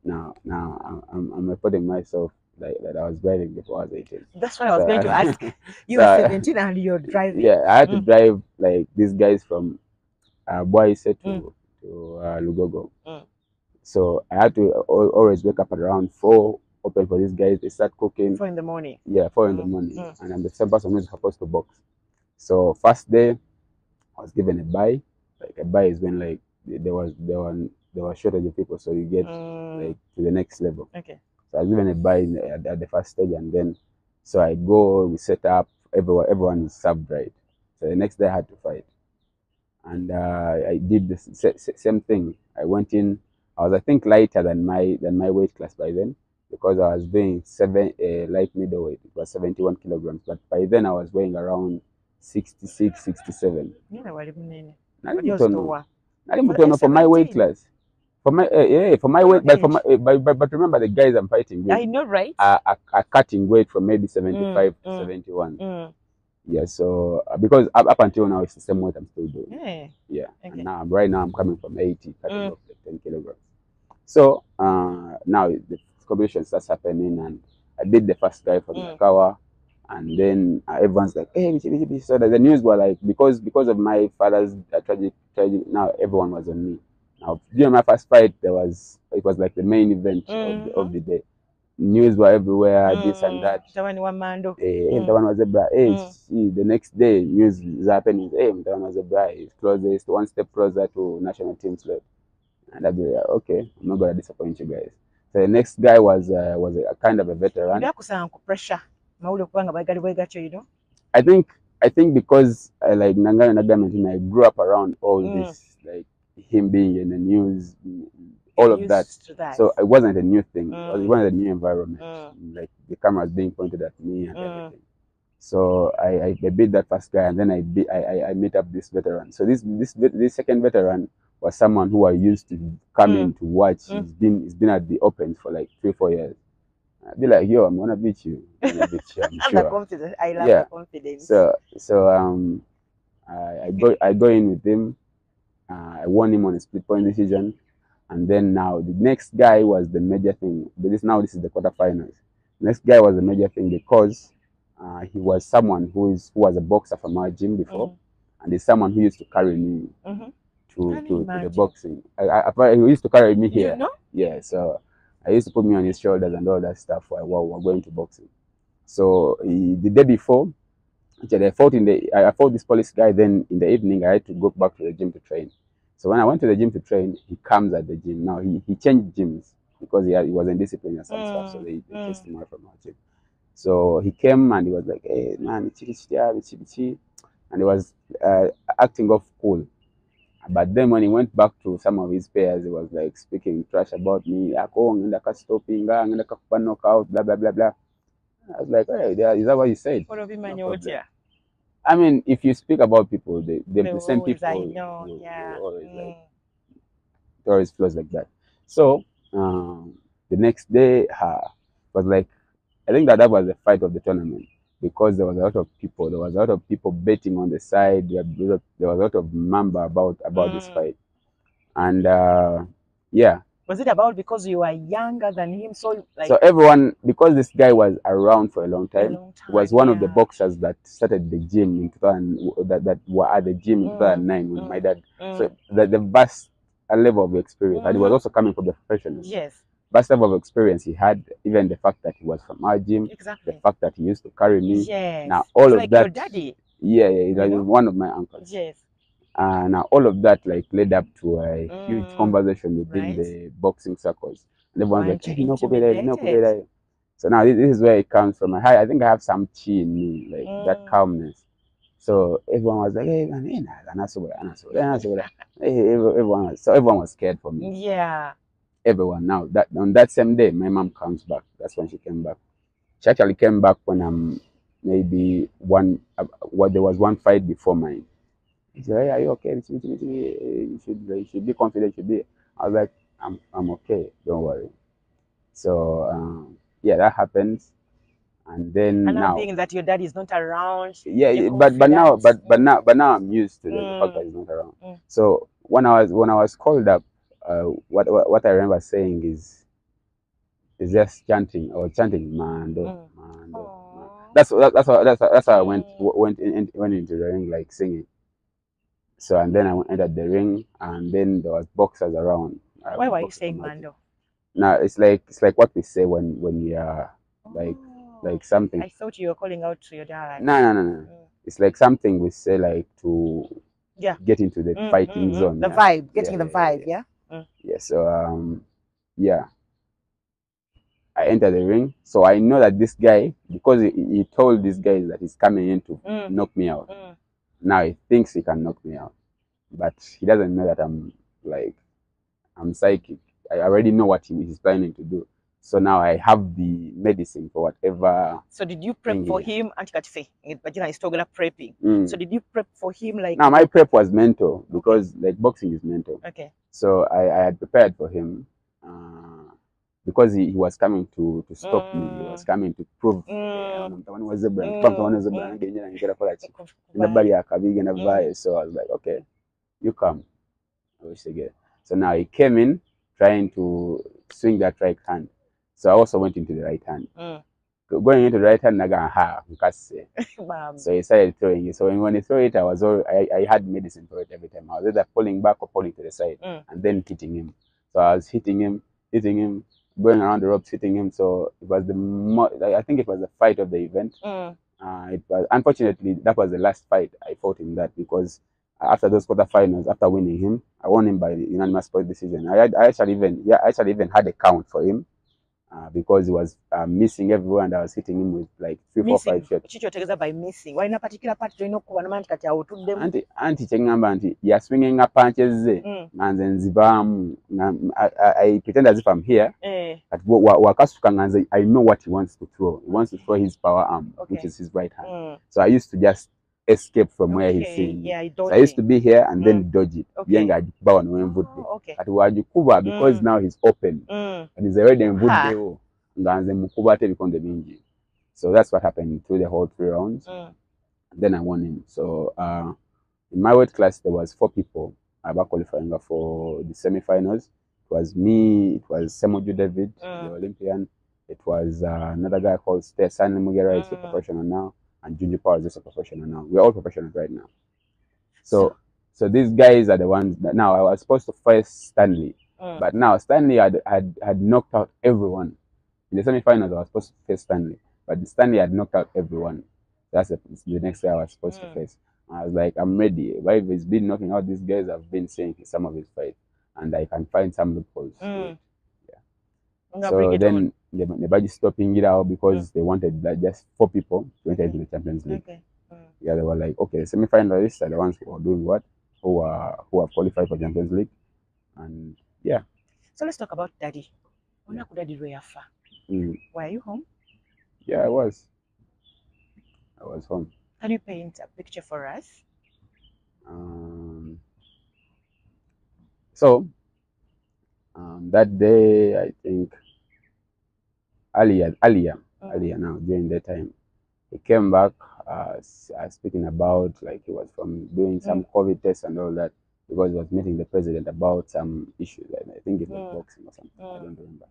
B: now I'm reporting myself like that I was driving before I was 18.
A: That's what I was going to ask. You were 17 and you're driving.
B: Yeah, I had to drive like these guys from Boise to Lugogo. So I had to always wake up at around 4, open for these guys. They start cooking.
A: 4 in the morning.
B: Yeah, 4 in the morning. And I'm the same person who's supposed to box. So first day, I was given a buy. Like a buy is when like there was shortage of people, so you get like to the next level.
A: Okay.
B: So I was given a buy at the first stage, and then so I go, we set up, everyone is served right. So the next day I had to fight, and I did the same thing. I went in. I was, I think, lighter than my weight class by then, because I was doing light middleweight. It was 71 kilograms, but by then I was weighing around 66, 67.
A: Nyine wali munene.
B: Nali
A: Wali
B: mutono,
A: ozitowa.
B: nali mutono for my weight
A: 17.
B: class. For my yeah, for my
A: For your
B: weight, but for my
A: age.
B: but remember the guys I'm fighting with
A: I know, right?
B: are cutting weight from maybe 75 to 71. Yeah, so because up until now it's the same weight I'm still doing.
A: Yeah.
B: Yeah,
A: Okay.
B: and now right now I'm coming from 80, cutting off like 10 kilograms. So now the competition starts happening, and I beat the first guy from Nakawa, and then everyone's like, "Hey, Bichi, Bichi, Bichi." So the news were like, because of my father's tragic. Now everyone was on me. Now during my first fight, it was like the main event of the day. News were everywhere, this and that.
A: Mtawani wa Mando.
B: Mtawana wa Zebra. Hey, see, the next day news is happening. Hey, Mtawana wa Zebra is closest, one step closer to national team slot. And I'd be like, okay, I'm not gonna disappoint you guys. So the next guy was a kind of a veteran.
A: Byakusanga ku pressure. Mawule kubanga bagali bwegatyo, you know.
B: I think because like Nangana Nagamantin, I grew up around all this, like him being in the news, all of that. So it wasn't a new thing. It wasn't a new environment. Like the cameras being pointed at me and everything. So I beat that first guy, and then I met up this veteran. So this second veteran was someone who I used to come in to watch. He's been at the Opens for like 3-4 years. I'd be like, yo, I'm gonna beat you. I'm gonna beat you, I'm sure.
A: The confidence. I love the confidence.
B: So I go in with him. I won him on a split point decision, and then now the next guy was the major thing. This is the quarterfinals. Next guy was the major thing because he was someone who was a boxer from our gym before, and he's someone who used to carry me to the boxing. He used to carry me here.
A: You know?
B: Yeah, so I used to put me on his shoulders and all that stuff while we're going to boxing. So the day before, actually, I fought this police guy. Then in the evening, I had to go back to the gym to train. So when I went to the gym to train, he comes at the gym. Now he changed gyms because he wasn't disciplined and some stuff. So they chased him out from our gym. So he came and he was like, "Hey man, and he was acting off cool. But then when he went back to some of his peers, he was like speaking trash about me. Stopping, knockout, blah blah blah blah. I was like, hey, is that what you said? No, I mean, if you speak about people, the same people will always flows like that. So the next day was like, I think that was the fight of the tournament, because there was a lot of people. There was a lot of people betting on the side. There was a lot of mamba about this fight, and yeah.
A: Was it about because you were younger than him? So
B: everyone, because this guy was around for a long time, was one of the boxers that started the gym in 2000, that were at the gym in 2009 with my dad. So the vast level of experience, and he was also coming from the professionals.
A: Yes.
B: Vast level of experience he had, even the fact that he was from our gym, the fact that he used to carry me.
A: Yes.
B: Now all of
A: like
B: that,
A: your daddy.
B: Yeah, he was one of my uncles.
A: Yes.
B: Now all of that like led up to a huge conversation within the boxing circles. And everyone's like, hey, So now this is where it comes from. I think I have some chi in me, like that calmness. So everyone was like, hey man, everyone was scared for me.
A: Yeah.
B: Everyone. Now that on that same day, my mom comes back. That's when she came back. She actually came back when I'm maybe there was one fight before mine. He said, hey, are you okay? You should be confident. I was like, I'm okay. Don't worry. So yeah, that happens, and then
A: now being that your dad is not around.
B: Yeah, but now I'm used to the fact that he's not around. So when I was called up, what I remember saying is just chanting Mando, Mando. That's how I went into the ring, like singing. So and then I entered the ring, and then there was boxers around.
A: Why were you saying Mando?
B: No, it's like what we say when we are like something.
A: I thought you were calling out to your dad.
B: No. it's like something we say like to
A: Yeah.
B: get into the fighting zone.
A: The
B: yeah.
A: vibe, getting
B: Yeah,
A: the vibe, yeah.
B: Yeah, so yeah, I enter the ring. So I know that this guy, because he told these guys that he's coming in to knock me out. Now he thinks he can knock me out, but he doesn't know that I'm psychic. I already know what he's planning to do. So now I have the medicine for whatever.
A: So did you prep for him? Vagina is talking prepping. So did you prep for him like?
B: Now my prep was mental because like boxing is mental.
A: Okay.
B: So I had prepared for him because he was coming to stop me. He was coming to prove. So I was like, okay, you come. So now he came in trying to swing that right hand. So I also went into the right hand. Going into the right hand, so he started throwing it. So when he threw it, I had medicine for it every time. I was either pulling back or pulling to the side and then hitting him. So I was hitting him, going around the ropes, hitting him. So it was I think it was the fight of the event. It was, unfortunately, that was the last fight I fought in that, because after those quarterfinals, after winning him, I won him by unanimous point decision. I actually even had a count for him. Because he was missing everywhere and I was hitting him with like 3, 4, 5 shots.
A: By missing. Why in a particular part do you know
B: Anti chengamba anti you're swinging up punches I pretend as if I'm here. But I know what he wants to throw. He wants to throw his power arm, which is his right hand. So I used to just escape from where he's seeing me. So I used to be here and then dodge it. Because now he's open and he's already in good. So that's what happened through the whole 3 rounds. Then I won him. So in my weight class there was 4 people qualifying for the semi-finals. It was me, it was Semoju David, the Olympian. It was another guy called Sani Mugera, he's a professional now, and Junji Power is just a professional now. We're all professionals right now. So these guys are the ones that now I was supposed to face Stanley. But now Stanley had knocked out everyone. In the semi-finals, I was supposed to face Stanley. But Stanley had knocked out everyone. That's the next guy I was supposed to face. I was like, I'm ready. Why if he's been knocking out these guys, I've been saying in some of his fights. And I can find some loopholes. Yeah. So then the budget stopping it out because they wanted like just 4 people to enter into the Champions League. Yeah, they were like, okay, the semi-finalists are the ones who are doing what? Who have qualified for Champions League. And yeah.
A: So let's talk about Daddy. Were you home?
B: Yeah, I was home.
A: Can you paint a picture for us?
B: So that day, I think earlier now during that time, he came back speaking about like he was from doing some COVID tests and all that, because he was meeting the president about some issues. I think it was boxing or something. I don't remember.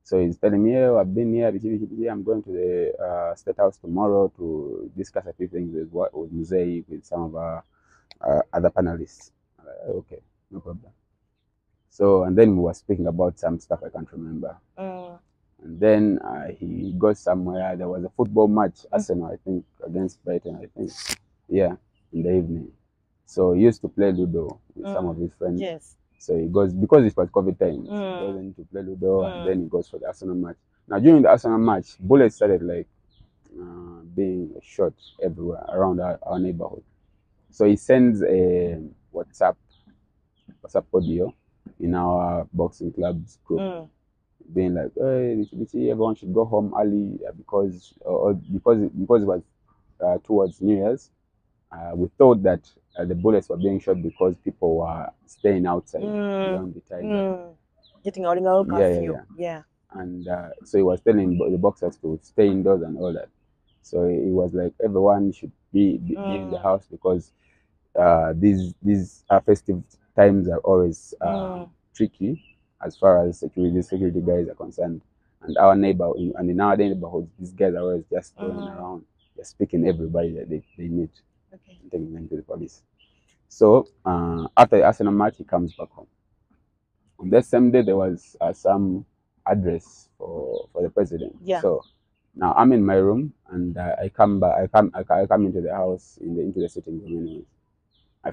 B: So he's telling me, oh, I've been here. I'm going to the State House tomorrow to discuss a few things with Muzei, with some of our other panelists. Okay, no problem. So, and then we were speaking about some stuff I can't remember. And then he goes somewhere. There was a football match, Arsenal, I think, against Brighton, I think. Yeah, in the evening. So he used to play Ludo with some of his friends.
A: Yes.
B: So he goes, because it was COVID time, he goes in to play Ludo, and then he goes for the Arsenal match. Now, during the Arsenal match, bullets started like being shot everywhere around our neighborhood. So he sends a WhatsApp audio in our boxing club's group, being like, hey, everyone should go home early because it was towards New Year's. We thought that the bullets were being shot because people were staying outside beyond the time.
A: Getting out of curfew. Yeah.
B: And so he was telling the boxers to stay indoors and all that. So he was like, everyone should be in the house because these festive times are always tricky as far as security guys are concerned. And in our neighborhoods, these guys are always just going around, just picking everybody that they meet, and taking them to the police. So after the Arsenal match, he comes back home. On that same day, there was some address for the president.
A: Yeah.
B: So Now I'm in my room, and I come back. I come into the house into the sitting room. Anyways, I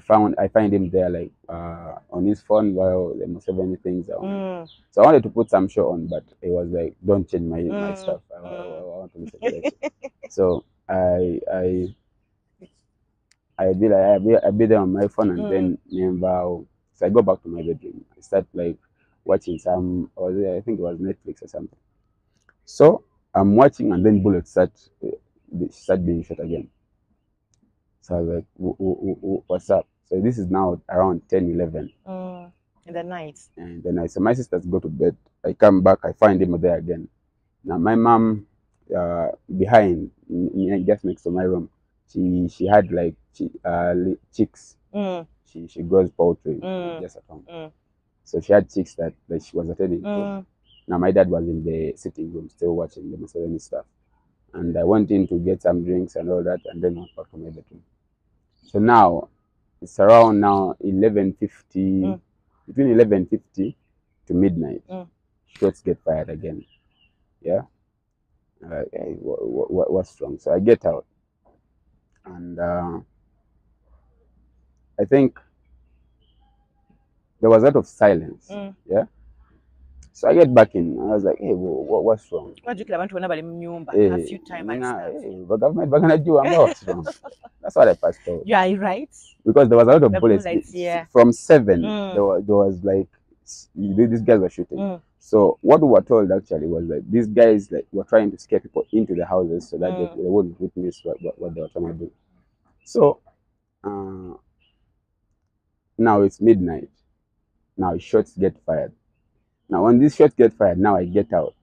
B: find him there like on his phone while there must have many things on. So I wanted to put some show on, but it was like, don't change my stuff. I want to listen to that. So I be there on my phone, and then so I go back to my bedroom. I start like watching some, or I think it was Netflix or something. So I'm watching, and then bullets start being shot again. So I was like, what's up? So this is now around 10, 11.
A: In the night.
B: And then so my sisters go to bed. I come back, I find him there again. Now my mom, behind, just next to my room, she had like chicks. She grows poultry just at home. So she had chicks that she was attending to. Now my dad was in the sitting room still watching the Mussolini stuff. And I went in to get some drinks and all that, and then went back to my bedroom. So now it's around now 11:50, between 11:50 to midnight. Shots get fired again. Yeah. Hey, what's wrong? So I get out, and I think there was a lot of silence. Yeah. So I get back in, and I was like, hey, what's wrong?
A: A few times
B: the government what's wrong? That's what I passed out.
A: Yeah, right.
B: Because there was a lot of bullets.
A: Yeah.
B: From 7, there was like these guys were shooting. So what we were told actually was that these guys were trying to scare people into the houses so that they wouldn't witness what they were trying to do. So now it's midnight. Now shots get fired. Now when these shots get fired, now I get out,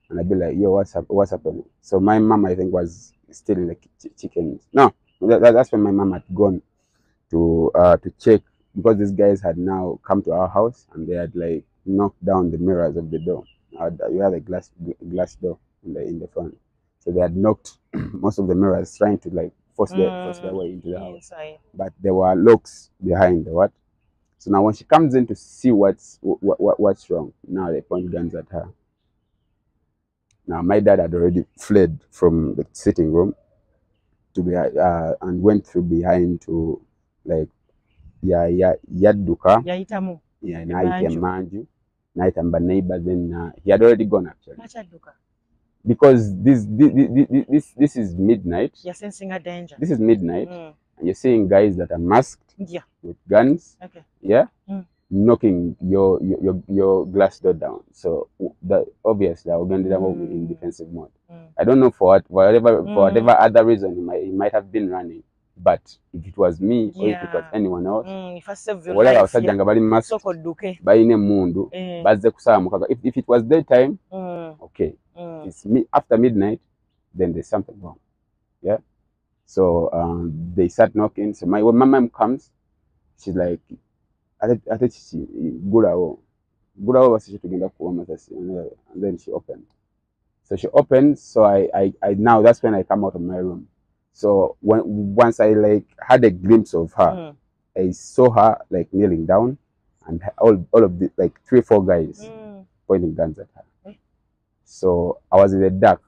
B: and I be like, yo, what's happening? So my mom, I think, was still in the chickens. No, that's when my mom had gone to check, because these guys had now come to our house, and they had like knocked down the mirrors of the door. You have a glass door in the front, so they had knocked most of the mirrors, trying to like force their way into the house. But there were locks behind the what. So now when she comes in to see what's wrong, now they point guns at her. Now my dad had already fled from the sitting room to be and went through behind to like yadduka naita manju naitamba neighbor. Then he had already gone actually, because this is midnight.
A: You're sensing a danger.
B: This is midnight, and you're seeing guys that are masked with guns.
A: Okay.
B: Yeah. Knocking your glass door down. So that obviously I will get in defensive mode. I don't know for whatever other reason he might have been running. But if it was me, or if it was anyone else, whatever abasajja bali masked bayine mundu bazze kusaba mukaga. If it was daytime, okay. It's after midnight, then there's something wrong. Yeah. So they start knocking. So when my mom comes, she's like, ate chichi gulawo basi tugenda kuwa masasi, and then she opened. So she opened. So I now that's when I come out of my room. So once I like had a glimpse of her, I saw her like kneeling down, and all of the like 3 or 4 guys pointing guns at her. So I was in the dark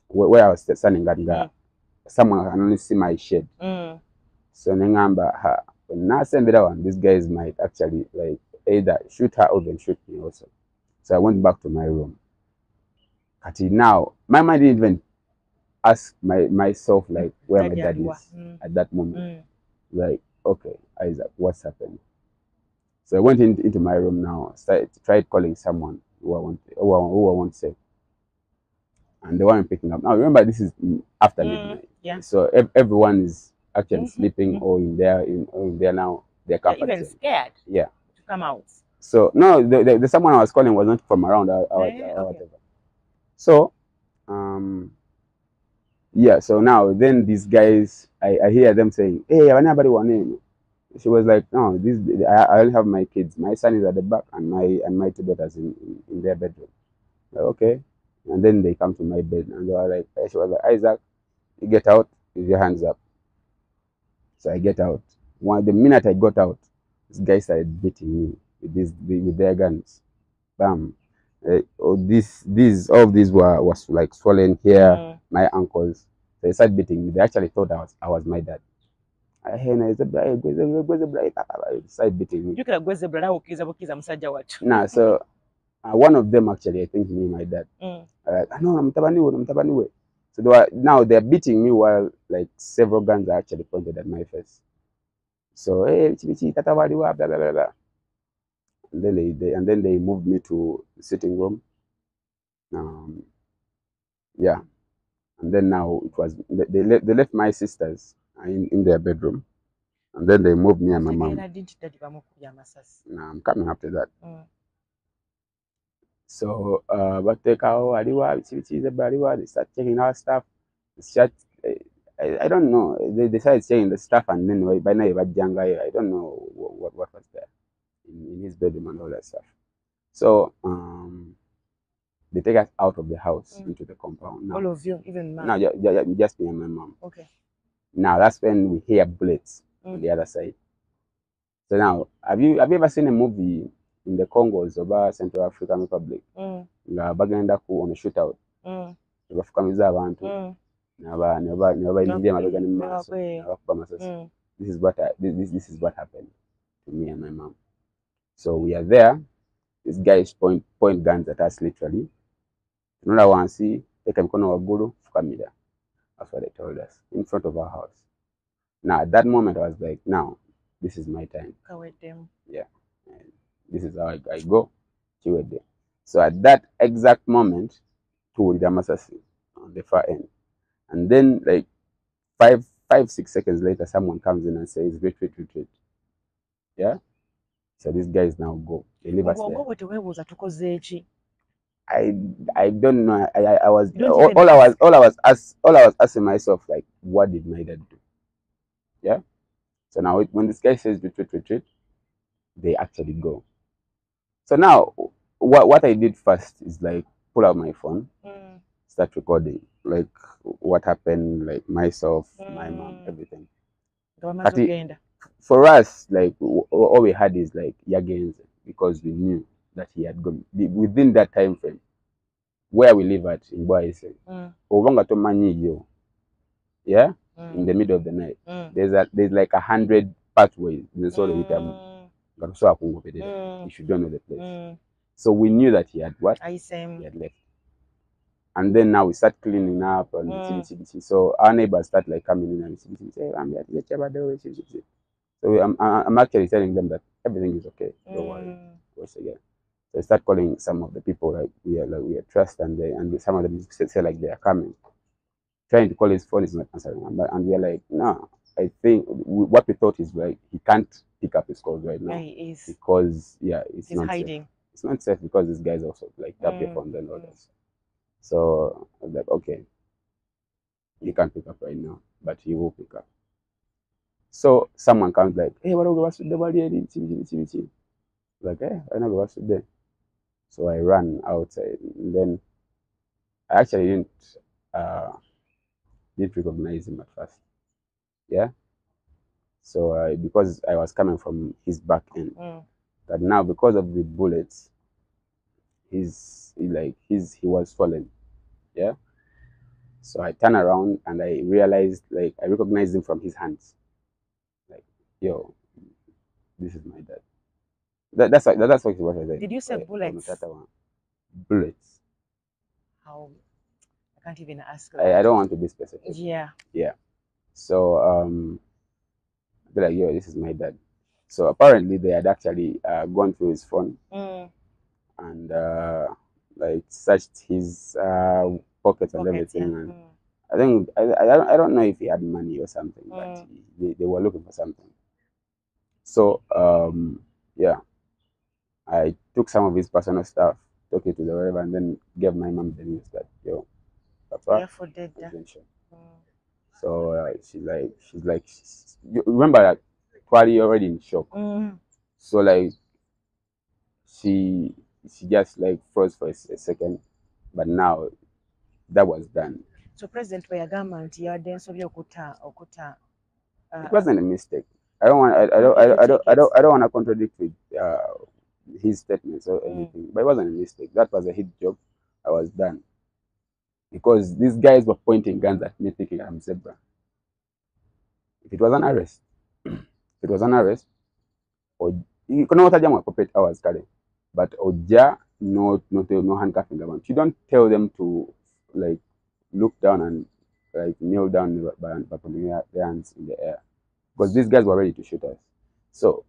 B: where I was standing, and someone can only see my shade. So nengamba her. These guys might actually like either shoot her or then shoot me also. So I went back to my room. Now my mind didn't even ask myself like where my dad is at that moment. Like, okay, Isaac, what's happened? So I went into my room now. Tried calling someone who I want to say, and they weren't picking up. Now remember, this is after midnight.
A: Yeah.
B: So everyone is actually sleeping or in there now. They're comfortable.
A: Even scared.
B: Yeah.
A: To come out.
B: So no, the someone I was calling was not from around or whatever. So yeah. So now then these guys, I hear them saying, "Hey, anybody want name?" She was like, "No, I only have my kids. My son is at the back, and my 2 daughters in their bedroom." Like, okay. And then they come to my bed, and they were like, she was like, "Isaac, you get out with your hands up." So I get out. The minute I got out, this guy started beating me with their guns. Bam. All of these was like swollen here,
A: Mm.
B: my ankles. They started beating me. They actually thought I was my dad. They started beating me.
A: Jukira gwe zebra nawe okkiriza bukkiriza musajja wattu.
B: Nah, so one of them actually, I think, knew my dad.
A: Mm.
B: No, I'm Tabaniwe. So they're beating me while like several guns are actually pointed at my face. So hey, bichi Tatabaliwa, blah blah blah blah. And then they moved me to the sitting room. Yeah, and then now it was they left my sisters in their bedroom, and then they moved me and my mom. Now I'm coming after that.
A: Mm.
B: So but they start checking our stuff. Start, I don't know. They started checking the stuff, and then by now I don't know what was there in his bedroom and all that stuff. So they take us out of the house into the compound. Now,
A: all of you, even mom?
B: No, just me and my mom.
A: Okay.
B: Now that's when we hear bullets on the other side. So now, have you ever seen a movie in the Congos or Central African Republic? Bagenda ku on a shootout. Bafukamiza abantu. This is what happened to me and my mom. So we are there. These guys point guns at us literally. Another one see take mkono wa gulu fukamira. That's what they told us in front of our house. Now at that moment I was like, now this is my time. Yeah. And this is how I go. So at that exact moment, to the Masasi on the far end. And then like 6 seconds later, someone comes in and says, retreat. Yeah. So these guys now go. They leave us there. I don't know. I was all I was asking myself, like, what did my dad do? Yeah. So now when this guy says retreat, they actually go. So now what I did first is like pull out my phone, start recording like what happened, like myself, my mom, everything. For us, like all we had is like Yagenze, because we knew that he had gone within that time frame where we live at in Boise. Yeah, in the middle of the night. There's like 100 pathways in the sort of you should don't know the place. So we knew that he had what? He had left. And then now we start cleaning up and so our neighbors start like coming in and say, so I'm actually telling them that everything is okay. Don't worry. Once again. So I start calling some of the people like we are trust, and some of them say like they are coming. Trying to call his phone is not answering, and we are like, no. I think what we thought is like he can't pick up his calls right now because it's not hiding. Safe. It's not safe because these guys also like tap your phone and all that. So I was like, okay, he can't pick up right now, but he will pick up. So someone comes like, hey, what are we going to do? Like, hey, I know what to do. So I ran outside, and then I actually didn't recognize him at first. Yeah. So because I was coming from his back end, but now because of the bullets, he was falling. Yeah. So I turned around and I realized, like, I recognized him from his hands. Like, yo, this is my dad. That's what I said.
A: Did you say bullets?
B: Bullets.
A: How? I can't even ask.
B: I don't want to be specific.
A: Yeah.
B: Yeah. So I'd be like, yo, this is my dad. So apparently they had actually gone through his phone and like searched his pockets and everything. And I think I don't know if he had money or something, but they were looking for something. So yeah, I took some of his personal stuff, took it to the whatever, and then gave my mom the news that, yo, Papa, so she's like, you remember that Twali already in shock. So like she just like froze for a second, but now that was done.
A: So President Bayagama
B: it wasn't a mistake. I don't want to contradict with his statements or anything. But it wasn't a mistake. That was a hit job. I was done. Because these guys were pointing guns at me thinking I'm zebra. If it was an arrest, or you can not tell them what corporate hours carry, but oja no handcuffing them. You don't tell them to like look down and like kneel down by putting their hands in the air, because these guys were ready to shoot us. So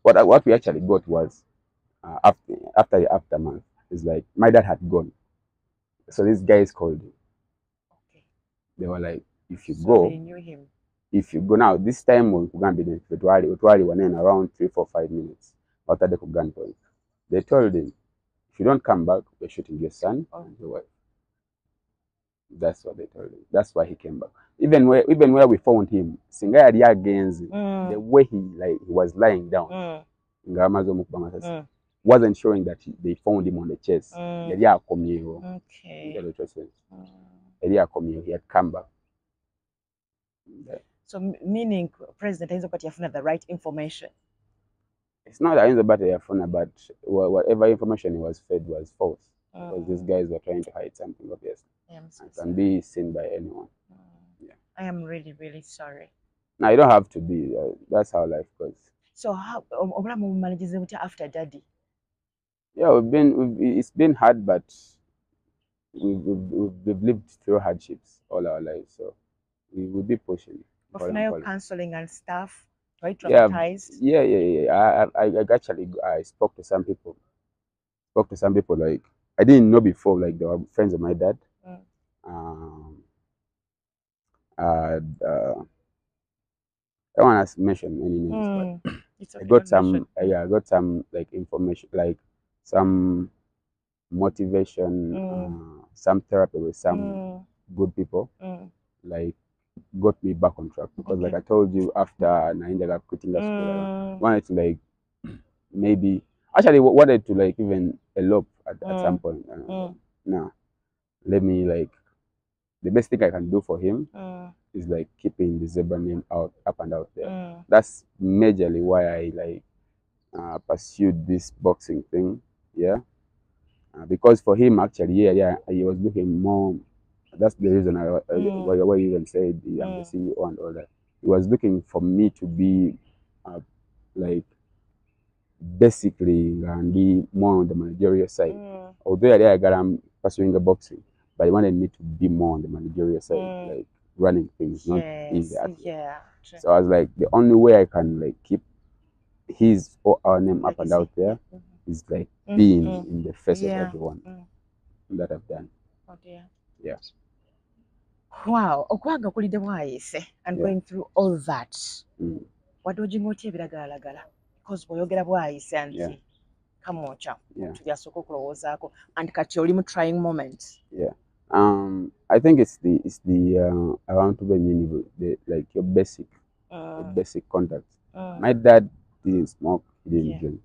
B: what we actually got was after the aftermath is like my dad had gone, so these guys called him.
A: Okay.
B: They were like, if you
A: So
B: go,
A: they knew him.
B: if you go now, this time we're going to be in around 3, 4, 5 minutes after the gunpoint. They told him, if you don't come back, we're shooting your son and your wife. That's what they told him. That's why he came back. Even where we found him, Singaya against the way he was lying down, wasn't showing that they found him on the chest.
A: Okay.
B: He had come back. Yeah.
A: So meaning President Enzo had the right information.
B: It's not that Enzo Yafuna, but whatever information he was fed was false. Because these guys were trying to hide something, obviously. And can be seen by anyone.
A: Yeah. I am really, really sorry.
B: No, you don't have to be. That's how life goes.
A: So how manages after Daddy?
B: Yeah, it's been hard, but we've lived through hardships all our lives, so we will be pushing.
A: But now counseling and stuff, right?
B: Traumatized. Yeah. I spoke to some people. Like I didn't know before, like they were friends of my dad. I don't want to mention any names, but I got some like information, like some motivation, some therapy with some good people, like got me back on track. Because like I told you, after Nainjaga quitting the school, I wanted to like maybe actually wanted to like even elope at some point. Now, let me like the best thing I can do for him is like keeping the zebra name up and out there. That's majorly why I like pursued this boxing thing. Yeah. Because for him actually, he was looking more. That's the reason why you even said I'm the CEO and all that. He was looking for me to be like basically and be more on the managerial side. Although I'm pursuing the boxing, but he wanted me to be more on the managerial side, like running things, not being the athlete.
A: Yeah.
B: So I was like, the only way I can like keep his or our name up and out there is like being in the face of everyone that I've done.
A: Oh dear.
B: Yeah.
A: Wow. And going through all that. What do you want to because boyogera bwayise anti kamocha tulyasoko and kati oli mu trying moment.
B: Yeah. I think it's the around the like your basic contact. My dad didn't smoke, he didn't drink.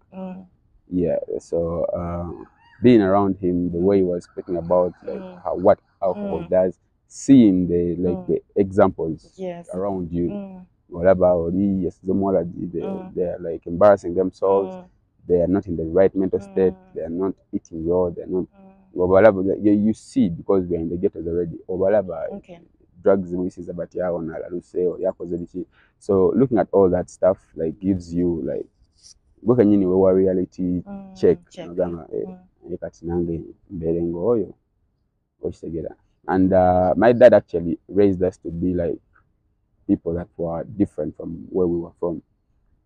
B: Yeah, so being around him, the way he was speaking about like what alcohol does, seeing the examples around you, whatever, they're like embarrassing themselves, they are not in the right mental state, they are not eating well, they're not you see, because we're in the ghettos already, drugs so looking at all that stuff like gives you like reality check. And my dad actually raised us to be like people that were different from where we were from.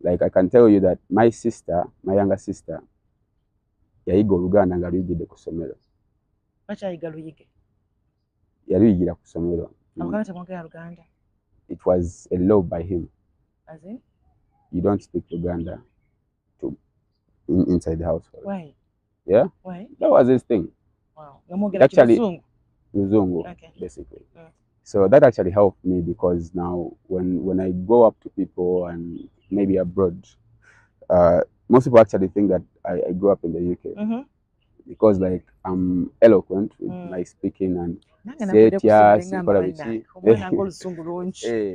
B: Like I can tell you that my younger sister, yayiga Oluganda nga luyigidde ku ssomero.
A: Bakyayiga luyige?
B: Yali luyigira ku ssomero.
A: Abaganda temwogera Luganda?
B: It was a law by him.
A: As in?
B: You don't speak Luganda inside the household.
A: Why?
B: Yeah?
A: Why?
B: That was his thing.
A: Wow. Actually,
B: Luzungu, basically. So that actually helped me, because now when I go up to people and maybe abroad, most people actually think that I grew up in the UK. Because like I'm eloquent with my speaking and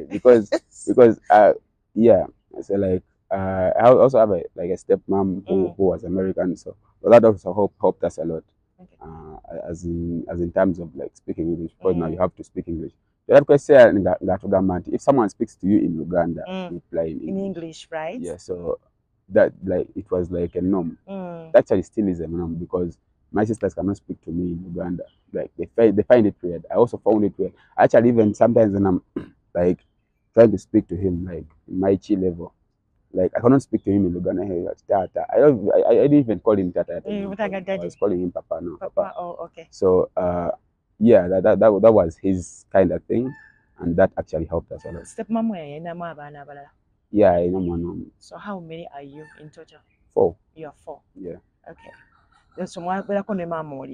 B: because yeah, so like I also have a stepmom who was American, so but that also helped us a lot.
A: Okay.
B: As in terms of like speaking English, because now you have to speak English. The other question if someone speaks to you in Uganda, you reply in
A: English, right?
B: Yeah, so that like it was like a norm. That actually still is a norm because my sisters cannot speak to me in Uganda. Like they find it weird. I also found it weird. Actually, even sometimes when I'm like trying to speak to him like my chi level, like I cannot speak to him in Uganda. Hey, Tata. I didn't even call him Tata. I was calling him Papa. No, Papa.
A: Oh, okay.
B: So yeah, that was his kind of thing, and that actually helped us a lot.
A: Stepmom,
B: yeah, I know one.
A: So how many are you in total?
B: 4.
A: You are 4.
B: Yeah.
A: Okay. So mama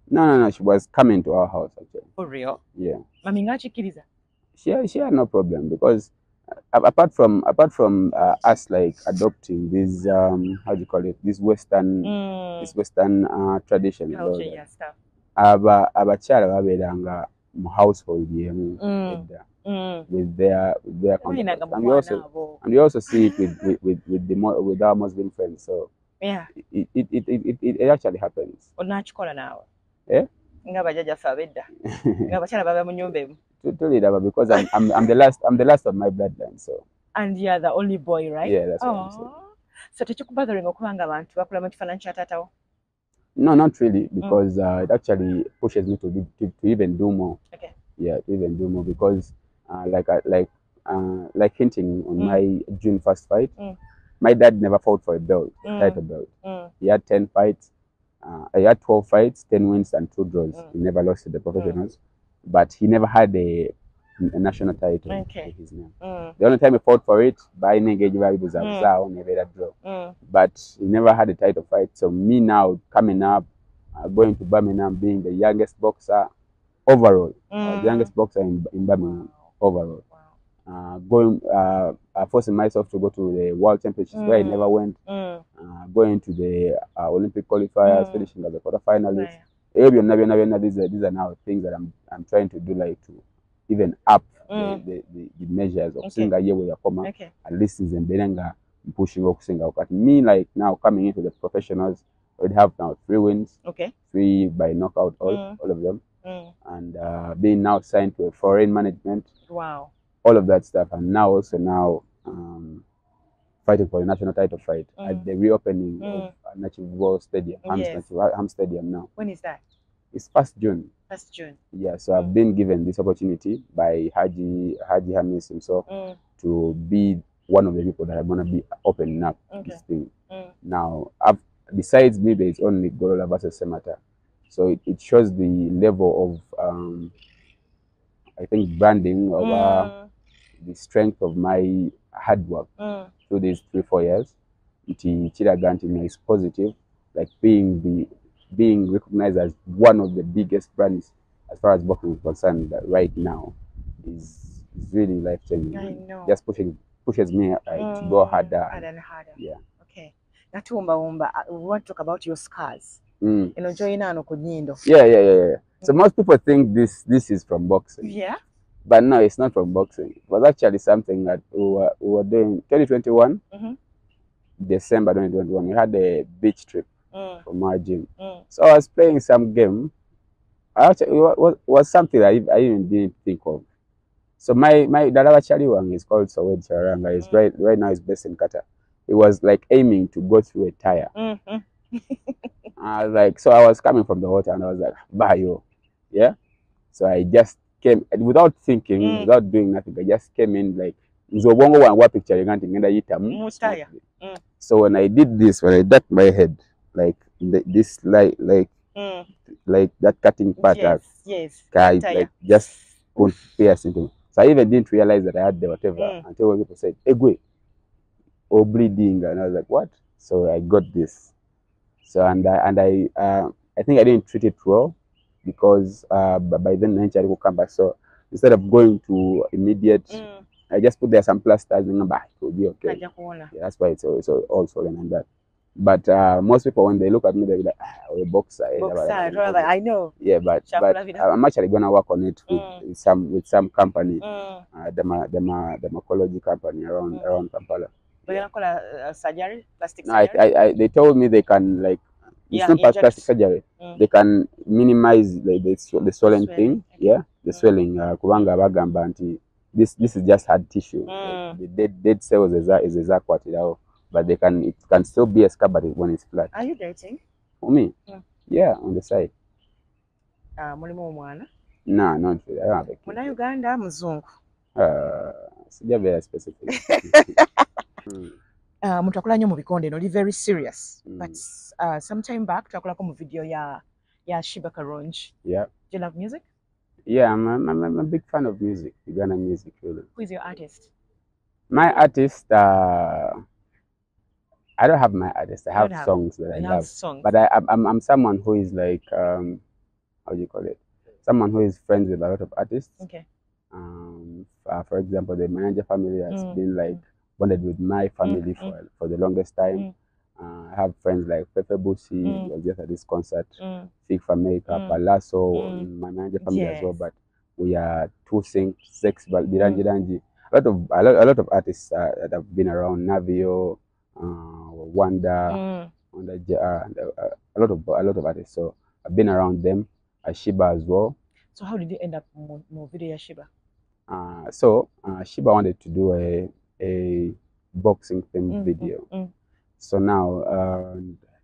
B: No. She was coming to our house actually.
A: For real?
B: Yeah.
A: Mami ngachikiriza?
B: She had no problem because apart from us like adopting this how do you call it, this Western tradition,
A: culture, yeah, stuff.
B: abakyala babeeranga mu household yemu edda with their counterparts. And we also see it with our Muslim friends. So
A: yeah,
B: it actually happens.
A: Onachikola nawe?
B: Eh?
A: Nga bajjajjaffe ab'edda. Nga abakyala baba mu nnyumba emu.
B: Because I'm the last of my bloodline, so.
A: And you are the only boy, right?
B: Yeah, that's what I'm saying.
A: So tekikubothering okuba nga abantu bakula mu kifaananyi kya taatawo?
B: No, not really, because it actually pushes me to even do more.
A: Okay.
B: Yeah, to even do more because like hinting on my June 1st fight, my dad never fought for a belt, title belt. He had 10 fights. He had 12 fights, 10 wins and 2 draws. He never lost to the professionals, but he never had a national title to his name. The only time he fought for it, by never draw. But he never had a title fight. So me now coming up, going to Birmingham, being the youngest boxer overall, the youngest boxer in Birmingham overall. Forcing myself to go to the World Championships where I never went, going to the Olympic qualifiers, finishing as a quarterfinalist. These are now things that I'm trying to do, like to even up the measures of singa yewe yakoma. At least in Zemberenga pushing okusinga. But me, like now coming into the professionals, I would have now 3 wins, 3 by knockout, all of them, and being now signed to a foreign management.
A: Wow.
B: All of that stuff, and now also fighting for the national title fight at the reopening of Nachivubo Stadium, Ham Stadium now.
A: When is that?
B: It's 1st June.
A: 1st June.
B: Yeah, so I've been given this opportunity by Haji Hamis himself to be one of the people that are going to be opening up this thing. Now, besides me, there is only Gorola versus Semata. So it shows the level of, I think, branding of the strength of my hard work through these 3-4 years. Chiraganti is positive, like being recognized as one of the biggest brands as far as boxing is concerned right now is really life changing.
A: I know.
B: Just pushes me to go harder
A: and harder.
B: Yeah.
A: Okay. Natumba we want to talk about your scars.
B: Yeah. So most people think this is from boxing.
A: Yeah.
B: But no, it's not from boxing. It was actually something that we were doing 2021, December 2021. We had a beach trip from our gym. So I was playing some game. Actually, it was something I even didn't think of. So my Dalawa Chaliwang is called Sowed Charanga. He's right now he's based in Qatar. He was like aiming to go through a tire. So I was coming from the water and I was like, Bayo. Yeah. So I just came without thinking, without doing nothing. I just came in like so when I did this, when I ducked my head, like this like that cutting part, like just put pierce into me. So I even didn't realize that I had the whatever until when people said egwe or bleeding, and I was like, what? So I got this. So and I think I didn't treat it well because by then I will come back. So instead of going to immediate, I just put there some plasters and it will be okay. Yeah, that's why it's all swollen and that. But most people, when they look at me, they'll be like, "Oh, a boxer."
A: I know.
B: Yeah, but I'm actually gonna work on it with some company, the dermatology company around Kampala.
A: Bagala kola surgery, plastic
B: No,
A: surgery.
B: they told me they can like it's
A: Yeah,
B: not plastic
A: inject.
B: surgery.
A: Mm.
B: They can minimize like the swelling thing.
A: Swelling. Okay.
B: Yeah, the swelling. Kubanga bagamba nti this is just hard tissue. Like the dead cells is exactly, but it can still be a scar, but when it's flat.
A: Are you dating?
B: For me, yeah, on the side.
A: Mulimu omwana.
B: No, not really. I don't have a kid.
A: Muna Uganda muzungu.
B: Sija very specific.
A: Mutakola nnyo mu bikonde no, very serious. But sometime back twakolako mu video ya Shiba Karungi.
B: Yeah.
A: Do you love music?
B: Yeah, I'm a big fan of music, Uganda music, really.
A: Who is your artist?
B: My artist, I don't have my artist. I have songs that I love.
A: Songs.
B: But I'm someone who is like, how do you call it? Someone who is friends with a lot of artists.
A: Okay.
B: For example, the Manager family has been like bonded with my family for the longest time. I have friends like Pepe Busi, was just at this concert, Fig for Makeup, Alaso, my Manager family as well. But we are two sex, but Diranji. A lot of artists that have been around, Navio, Wanda, JR, and a lot of artists. So I've been around them. Shiba as well.
A: So how did you end up more video ya Shiba?
B: So Shiba wanted to do a boxing theme video. So now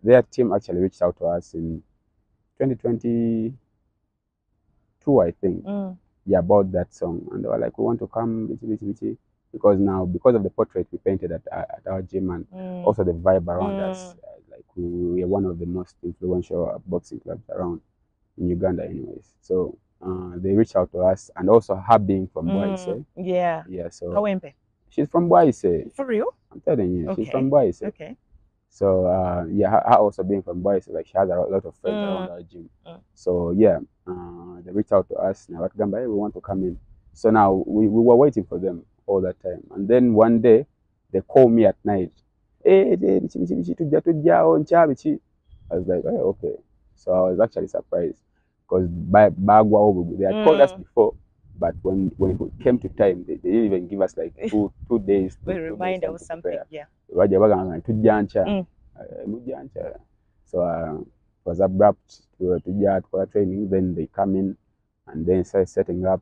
B: their team actually reached out to us in 2022, I think. Yeah, about that song, and they were like, "We want to come, because of the portrait we painted at our gym, and also the vibe around us. Like we are one of the most influential boxing clubs around in Uganda, anyways. So they reached out to us, and also her being from Bwaise.
A: Yeah. So Kawempe.
B: She's from Bwaise.
A: For real?
B: I'm telling you,
A: okay.
B: She's from Bwaise.
A: Okay.
B: So yeah, her also being from Bwaise, like she has a lot of friends around our gym. So yeah, they reached out to us. Now we want to come in. So now we were waiting for them all that time, and then one day they call me at night. Hey, I was like, oh, okay. So I was actually surprised because by Bagua they had called us before, but when it came to time, they didn't even give us like two days.
A: We remind us something, yeah.
B: So it was abrupt to training. Then they come in and then start setting up.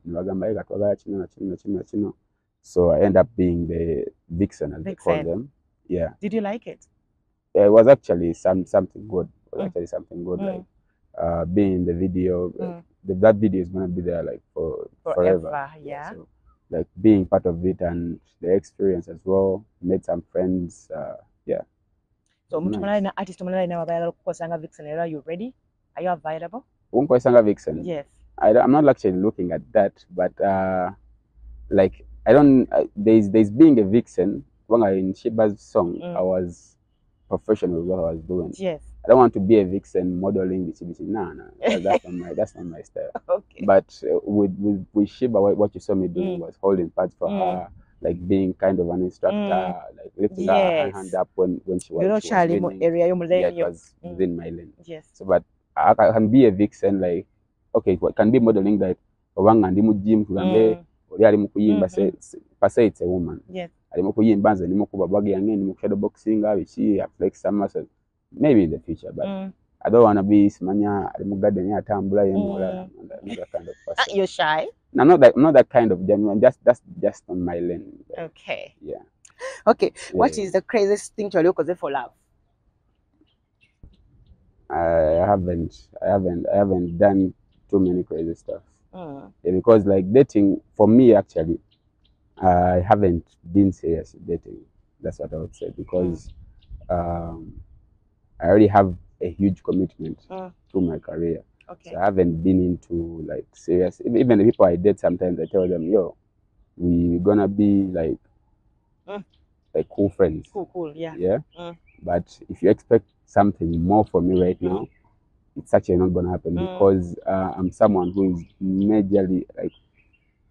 B: So I end up being the vixen, as they call them. Yeah.
A: Did you like it?
B: It was actually something good. It was actually something good, like being in the video. That video is gonna be there like forever.
A: Yeah.
B: So, like being part of it and the experience as well. Made some friends. Yeah.
A: So nice. Artist Vixen, are you ready? Are you available?
B: Vixen.
A: Yes.
B: I'm not actually looking at that, but like I don't. There's being a vixen. When in Shiba's song, I was professional with what I was doing.
A: Yes.
B: I don't want to be a vixen modeling. No. That's not my style.
A: Okay.
B: But with Shiba, what you saw me doing was holding pads for her, like being kind of an instructor, like lifting her hand up when she was winning. Yeah, it was within my lane.
A: Yes.
B: So, but I can be a vixen, like, okay, it can be modeling that gym per se it's a woman.
A: Yes.
B: Maybe in the future, but I don't want to be Simanya, Garden, Tambula, another kind of person.
A: You're shy?
B: No, not that kind of genuine. That's just on my lane.
A: Okay.
B: Yeah.
A: Okay. Yeah. What is the craziest thing to look for love?
B: I haven't done too many crazy stuff. Yeah, because like dating for me actually, I haven't been serious in dating. That's what I would say, because I already have a huge commitment to my career.
A: Okay.
B: So I haven't been into like serious. Even the people I date, sometimes I tell them, yo, we're gonna be like cool friends.
A: Cool, yeah.
B: Yeah. But if you expect something more from me right now, it's actually not gonna happen, because I'm someone who is majorly like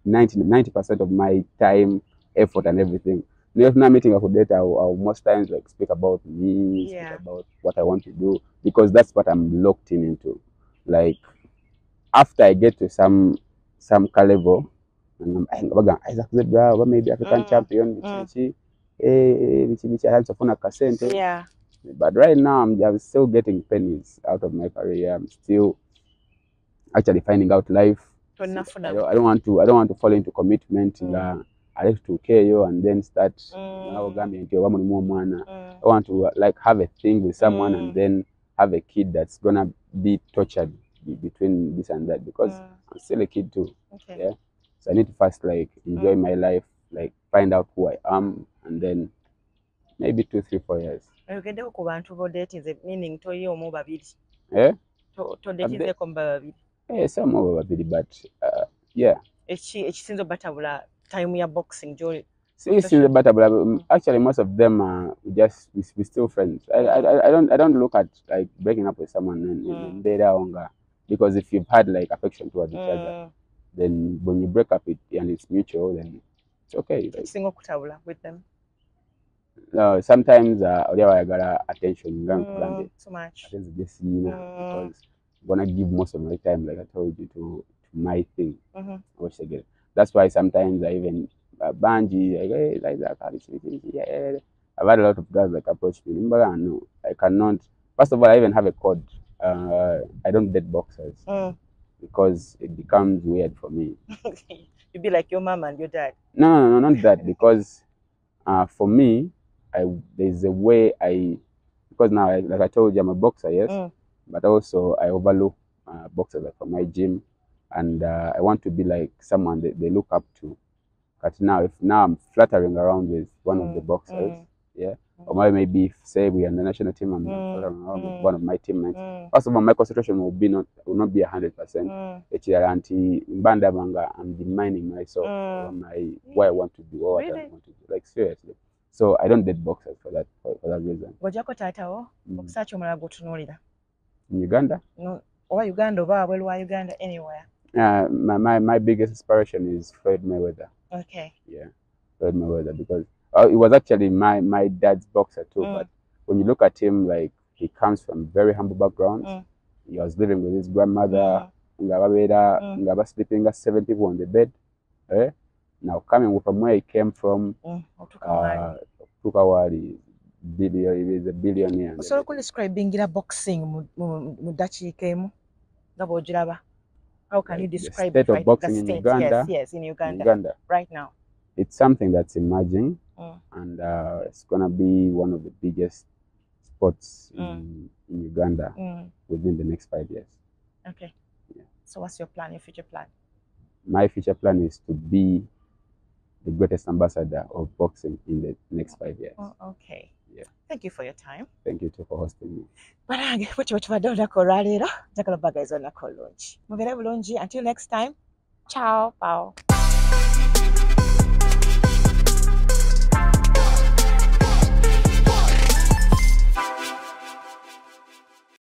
B: 90% of my time, effort, and everything. If not meeting up with data, I'll most times like speak about me, speak about what I want to do, because that's what I'm locked into. Like after I get to some level, and I'm Isaac Zebra, maybe African champion, I had to phone a kasente.
A: Yeah.
B: But right now, I'm still getting pennies out of my career. I'm still actually finding out life. I don't want to fall into commitment. I have to care you and then start. I want to like have a thing with someone and then have a kid that's gonna be tortured between this and that because I'm still a kid too.
A: Okay.
B: Yeah. So I need to first like enjoy my life, like find out who I am, and then maybe 2, 3, 4 years.
A: Oyogeddeko ku bantu bo dating meaning toyi omu babiri.
B: Yeah.
A: To dating ko babiri.
B: Some over babiri, but yeah.
A: Ekisinzo batabula time ya boxing jolly.
B: Actually, most of them are just we still friends. I don't look at like breaking up with someone and because if you've had like affection towards each other, then when you break up and it's mutual, then it's okay.
A: Like, with them.
B: Sometimes I got attention.
A: So much.
B: Because I'm gonna give most of my time, like I told you, to my thing. That's why sometimes I even Banji, like that. I've had a lot of guys like approach me. No, I cannot. First of all, I even have a code. I don't date boxers because it becomes weird for me.
A: You'd be like your mom and your dad.
B: No, not that. Because for me, there's a way because now, like I told you, I'm a boxer, yes, but also I overlook boxers like from my gym, and I want to be like someone that they look up to. But now, if I'm fluttering around with one of the boxers, yeah, or maybe say we are in the national team and I'm fluttering around with one of my teammates. First of all, my concentration will not be 100%. I'm demanding myself where I want to be, what I want to do. Like seriously. So I don't date boxers for that reason. In Uganda?
A: No, or Uganda, or Uganda, anywhere.
B: My biggest inspiration is Floyd Mayweather.
A: Okay.
B: Yeah, Floyd Mayweather, because it was actually my dad's boxer too. But when you look at him, like he comes from very humble background. He was living with his grandmother. Sleeping at 7 people on the bed. Now coming from where he came from, Tukawali, he is a billionaire.
A: So describing boxing how can you describe
B: the state of boxing in Uganda?
A: Yes, in Uganda right now.
B: It's something that's emerging, and it's gonna be one of the biggest sports in Uganda within the next 5 years.
A: Okay. Yeah. So what's your plan? Your future plan?
B: My future plan is to be the greatest ambassador of boxing in the next 5 years.
A: Oh, okay.
B: Yeah.
A: Thank you for your time.
B: Thank you too for hosting me.
A: Until next time, ciao, pao.